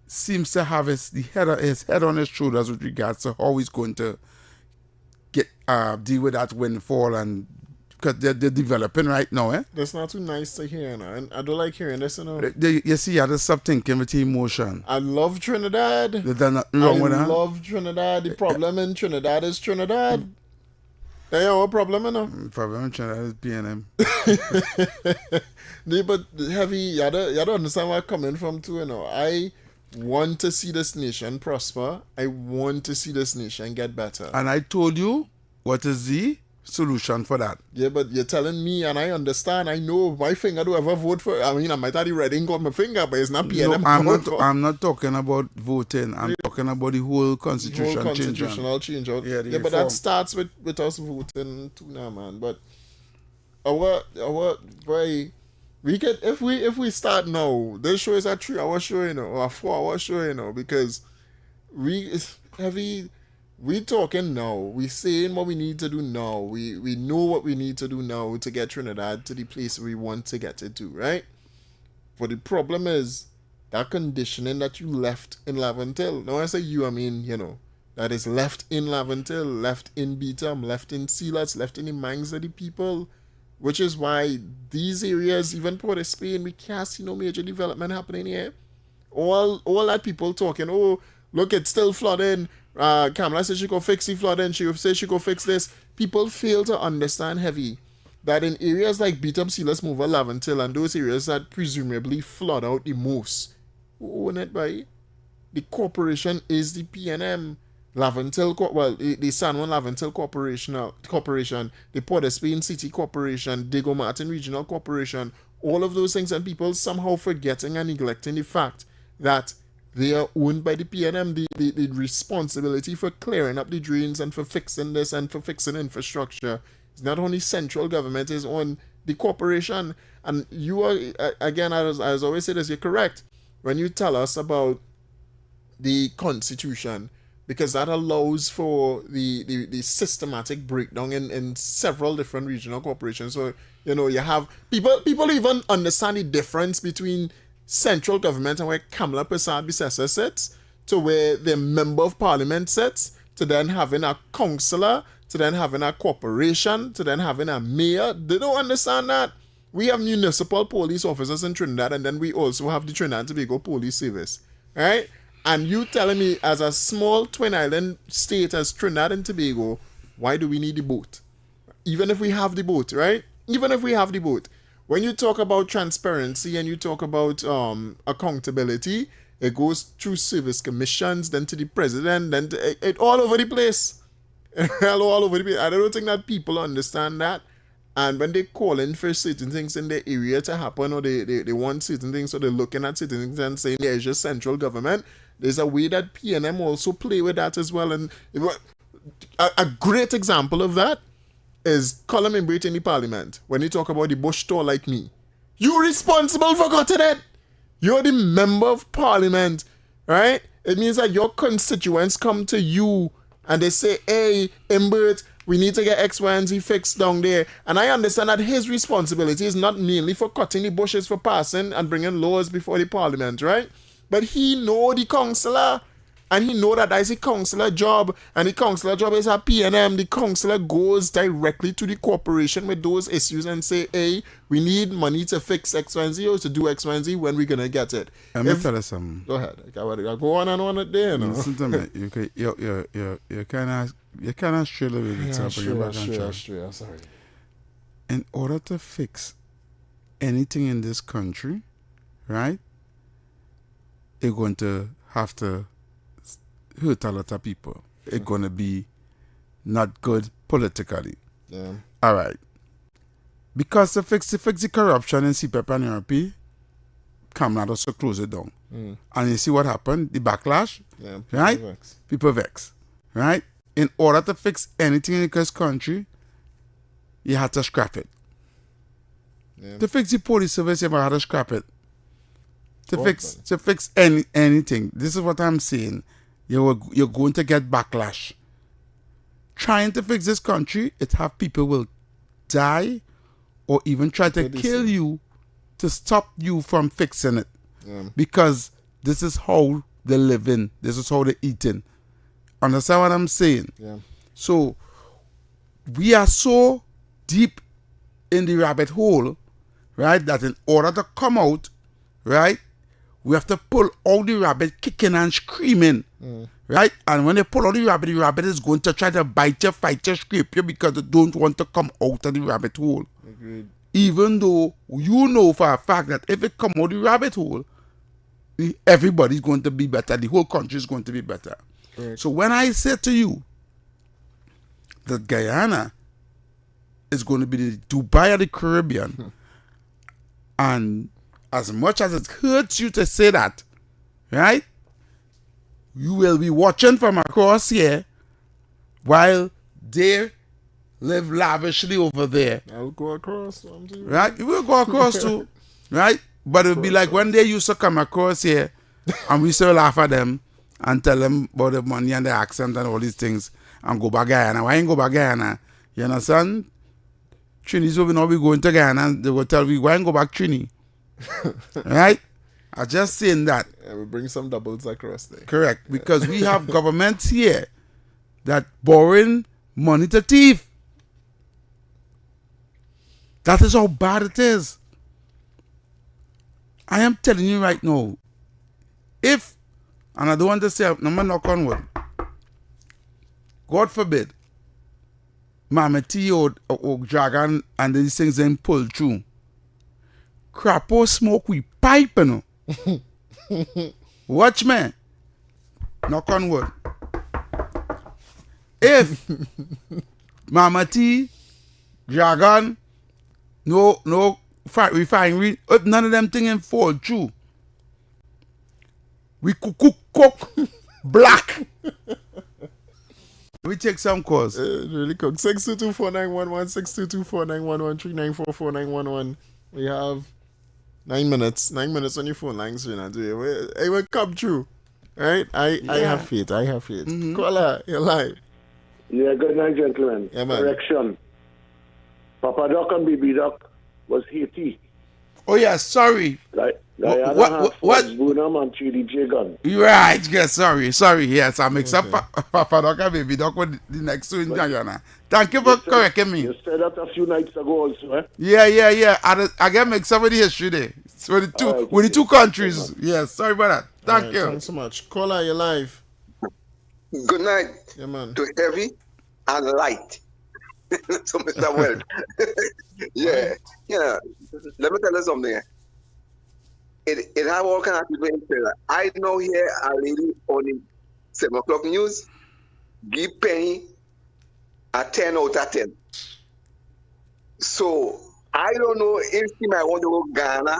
seems to have his head on his shoulders with regards to how he's going to get deal with that windfall, and because they're developing right now, eh? That's not too nice to hear, and I don't like hearing this, You see, you have to stop thinking with emotion. I love Trinidad. There's nothing wrong with that. I love Trinidad. The problem in Trinidad is Trinidad. They have a problem, Problem in Trinidad is PNM. But heavy, you don't understand where I'm coming from too, I want to see this nation prosper. I want to see this nation get better. And I told you what is the solution for that. Yeah, but you're telling me, and I understand, I know my finger do ever vote for, I mean, I might have the red ink on my finger, but it's not PNM. No, I'm not talking about voting. I'm talking about the whole constitutional change out. Yeah, but that starts with us voting too now, man. But our boy, we can, if we start now, this show is a 3-hour show, you know, or a 4-hour show, you know, because we talking now. We saying what we need to do now. We know what we need to do now to get Trinidad to the place we want to get it to, right? But the problem is that conditioning that you left in Laventille. Now I say you, I mean, you know, that is left in Laventille, left in Beetham, left in Sealats, left in the minds of the people, which is why these areas, even Port of Spain, we can't see no major development happening here. All that people talking, oh, look, it's still flooding. Kamala says she go fix the flooding. She says she go fix this. People fail to understand heavy that in areas like Beetham, Sealats, Mover, Laventille, and those areas that presumably flood out the most, who own it by? The corporation is the PNM. Laventille, the San Juan Laventille Corporation, the Port of Spain City Corporation, Diego Martin Regional Corporation, all of those things, and people somehow forgetting and neglecting the fact that they are owned by the PNM. The responsibility for clearing up the drains and for fixing this and for fixing infrastructure is not only central government, is on the corporation. And you are, again, as I always say this, you're correct when you tell us about the Constitution, because that allows for the systematic breakdown in several different regional corporations. So, you know, you have people even understand the difference between central government and where Kamala Persad-Bissessar sits, to where the member of parliament sits, to then having a councillor, to then having a corporation, to then having a mayor. They don't understand that. We have municipal police officers in Trinidad, and then we also have the Trinidad and Tobago Police Service, right? And you telling me, as a small twin island state as Trinidad and Tobago, why do we need the boat? Even if we have the boat, right? Even if we have the boat. When you talk about transparency and you talk about accountability, it goes through service commissions, then to the president, then to, it all over the place. all over the place. I don't think that people understand that. And when they call in for certain things in their area to happen, or they want certain things, so they're looking at certain things and saying there's just central government, there's a way that PNM also play with that as well. And a great example of that is Colum in the parliament. When you talk about the bush tour like me, you're responsible for cutting it. You're the member of parliament, right? It means that your constituents come to you and they say, hey, Imbert, we need to get X, Y, and Z fixed down there. And I understand that his responsibility is not mainly for cutting the bushes, for passing and bringing laws before the parliament, right? But he know the councillor, and he know that is a councillor job, and the councillor job is a PNM. The councillor goes directly to the corporation with those issues and say, hey, we need money to fix X, Y, and Z, or to do X, Y, and Z. When we gonna get it? Let me tell you something. Go ahead. I go on and on it there. No? Listen to me. You're kind of straight away the top. I'm sorry. In order to fix anything in this country, right? They're going to have to hurt a lot of people. It's going to be not good politically. Yeah. All right. Because to fix the corruption in CPEP and URP, Kamala also close it down. And you see what happened? The backlash, right? People vex, right? In order to fix anything in this country, you had to scrap it. Yeah. To fix the police service, you had to scrap it. To fix anything. This is what I'm saying. You're going to get backlash. Trying to fix this country, it have people will die or even try to kill you to stop you from fixing it. Yeah. Because this is how they're living. This is how they're eating. Understand what I'm saying? Yeah. So we are so deep in the rabbit hole, right, that in order to come out, right, we have to pull all the rabbit kicking and screaming, right? And when they pull out the rabbit is going to try to bite you, fight you, scrape you, because they don't want to come out of the rabbit hole. Agreed. Even though you know for a fact that if it come out of the rabbit hole, everybody's going to be better. The whole country is going to be better. Correct. So when I say to you that Guyana is going to be the Dubai of the Caribbean. And as much as it hurts you to say that, right? You will be watching from across here while they live lavishly over there. I'll go across. Right? You will go across too. Right? But it will be like when they used to come across here and we still laugh at them and tell them about the money and the accent and all these things and go back Guyana. Why ain't go back Guyana? You understand? Trinis will not be going to Guyana and they will tell me, why ain't go back Trini? Right? I'm just saying that. Yeah, we bring some doubles across there. Correct. Because we have governments here that borrowing money to thief. That is how bad it is. I am telling you right now, if, and I don't want to say, I'm going to knock on wood, God forbid, Mama T or Dragon and these things then pull through. Crapo smoke we pipe, you know. Watch me. Knock on wood. If Mama T, Dragon, no refinery, if none of them things fall through, we cook black. We take some calls. Really cook. 6224911, 6224911, 3944911. We have 9 minutes. 9 minutes on your phone lines. You know, it will come true. Right? I have faith. I have faith. Mm-hmm. Caller, you're live. Yeah, good night, gentlemen. Yeah, man. Correction. Papa Doc and Baby Doc was Haiti. Oh, yeah, sorry. Diana what? Boonam and TDJ Gun. Right, yes, sorry, yes, I mix up Papa Doc and Baby Doc with the next two in Guyana. Thank you for correcting me. You said that a few nights ago also, eh? Yeah. I get mixed up with the history there. So with the two countries. Yes, sorry about that. Thank you. Thanks so much. Caller, you're live. Good night. Yeah, man. To heavy and light. So, Mr. Welch. Yeah. Let me tell you something. It have all kind of people in there. I know here a lady on the 7 o'clock news give Penny a 10 out of 10. So I don't know if she might want to go Ghana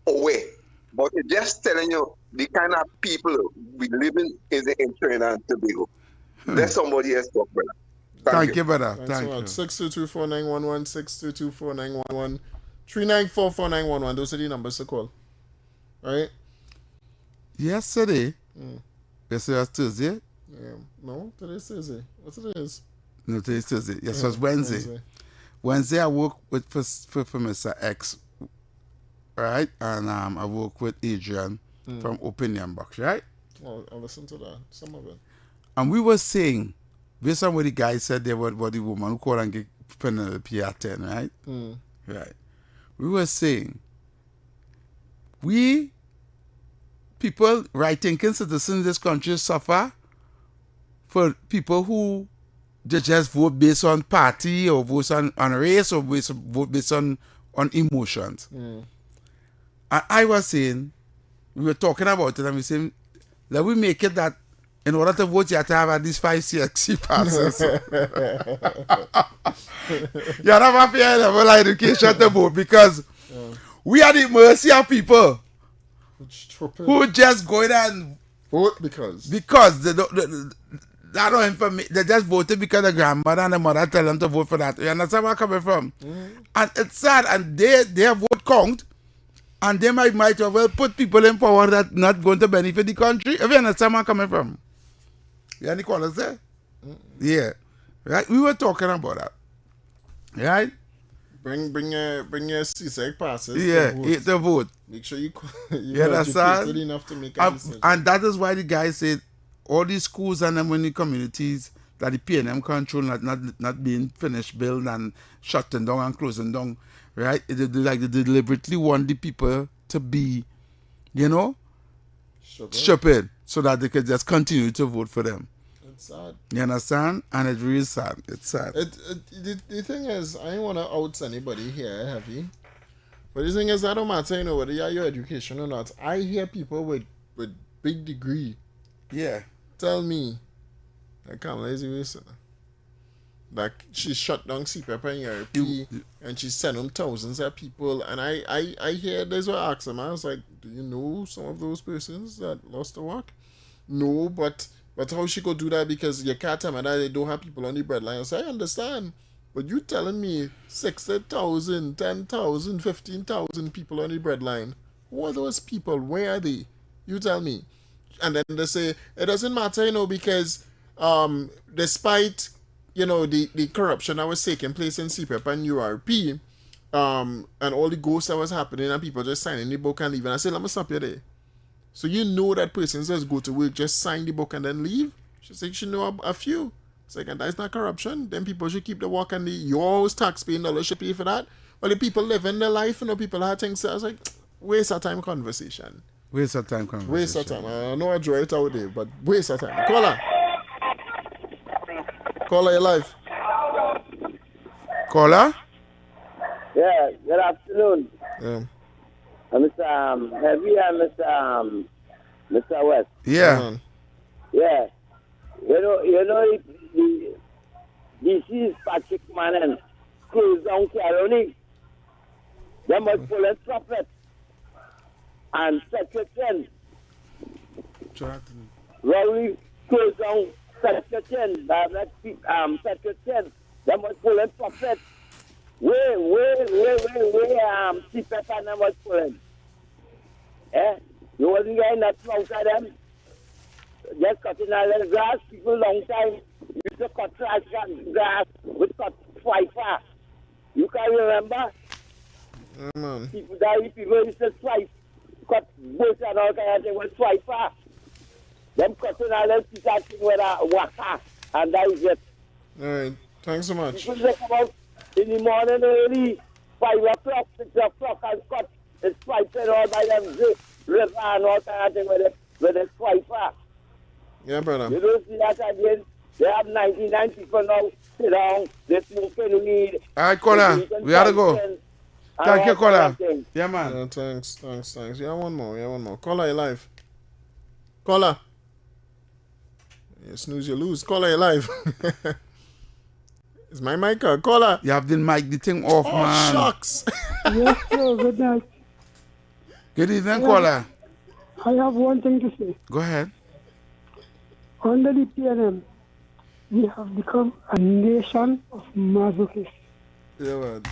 or where. But it's just telling you the kind of people we live in Trinidad and Tobago. Let somebody else talk, brother. Thank you, brother. Thank you. 6224911, 6224911, 3944911. Those are the numbers to call. Right? Yesterday was Thursday? Yeah. No, today's Thursday. What it is? No, today's Thursday. Yes, it was Wednesday. Wednesday I work with for Mr. X, right? And I work with Adrian from Opinion Box, right? Well, I'll listen to that. Some of it. And we were saying, based on what the guy said there about the woman who called and get Penelope at 10, right? Right. We were saying, people, right-thinking citizens in this country suffer for people who they just vote based on party or vote on race or vote based on emotions. And I was saying, we were talking about it and we saying, let we make it that in order to vote, you have to have at least 5 CXC passes. You have to have a high level education to vote because we are the mercy of people who just go in and vote because they don't information. They just voted because the grandmother and the mother tell them to vote for that. You understand where I'm coming from? And it's sad, and their vote count, and they might well put people in power that not going to benefit the country. If you understand where I'm coming from? You any callers there? Yeah. Right? We were talking about that. Right? Bring your CSEC passes. Yeah, to vote. Make sure you understand? Enough to make a decision. And that is why the guy said all these schools and them in the communities that the PNM control not being finished built and shutting down and closing down, right? They deliberately want the people to be, stupid so that they can just continue to vote for them. It's sad. You understand? And it's really sad. It's sad. The thing is, I don't want to out anybody here heavy. But the thing is, I don't matter, whether you have your education or not. I hear people with big degree. Yeah. Tell me, I can't lazy waste. Like she shut down CPAP and ERP, and she sent home thousands of people. And I hear there's what I asked him. I was like, do you know some of those persons that lost their work? No, but how she could do that, because you can't tell me that they don't have people on the breadline. So I understand. But you telling me 60,000, 10,000, 15,000 people on the breadline. Who are those people? Where are they? You tell me. And then they say, it doesn't matter, because despite, the corruption that was taking place in CPAP and URP, and all the ghosts that was happening and people just signing the book and leaving. I said, let me stop you there. So you know that person says go to work, just sign the book and then leave? She said, you should know a few. It's like, and that's not corruption. Then people should keep the work, and your tax-paying dollars should pay for that. Well, the people living their life, people have things. So I was like, waste of time conversation. Waste of time conversation. Waste of time. I know I draw it out there, but waste of time. Caller. Caller, you're live. Caller? Yeah, good afternoon. Yeah. Mr. Heavy and Mr. West. Yeah. Yeah. The deceased Patrick Manning closed down Caroni. They must pull a trumpet and Secretary. Rowley closed down Secretary. Secretary. They must pull a trumpet. Where, CPAP and them was pulling. You wasn't getting nothing out of them. Just cutting all the grass, people long time used to cut grass with cut swiper. You can remember? Man. People used to swipe, cut bush and all kind of thing with swiper. Them cutting all the thing with a waka, and that is it. All right. Thanks so much. People they come out in the morning early, 5 o'clock, 6 o'clock, and cut the swiper all by them river and all kind of thing with the swiper. Yeah, brother. You don't see that again. They have 99 people now sit down, they smoking weed. All right, caller. We gotta go. Thank you, caller. Yeah, man. Yeah, thanks. Yeah, one more. Caller, you live. Caller. You snooze, you lose. Caller, you live. Is my mic on? Caller. You have the mic, the thing off, man. Shucks. Yes, sir. Good night. Good evening, caller. I have one thing to say. Go ahead. Under the PNM, we have become a nation of masochists. Yeah, man.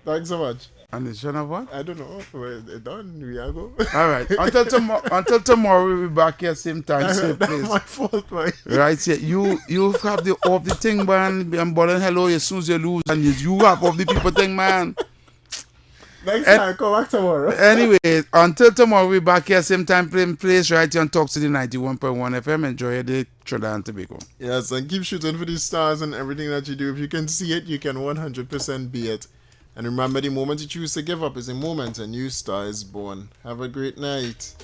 Thanks so much. A nation of what? I don't know. We're done. We are go. All right. Until tomorrow, we'll be back here same time, same place. That's my fault, man. Right here. You have the off the thing, man. I'm balling hello as soon as you lose, and you have off the people thing, man. Next time, come back tomorrow. Anyway, until tomorrow, we'll be back here same time, same place, right here on Talk City 91.1 FM. Enjoy your day, Trinidad and Tobago. Yes, and keep shooting for these stars and everything that you do. If you can see it, you can 100% be it. And remember, the moment you choose to give up is a moment a new star is born. Have a great night.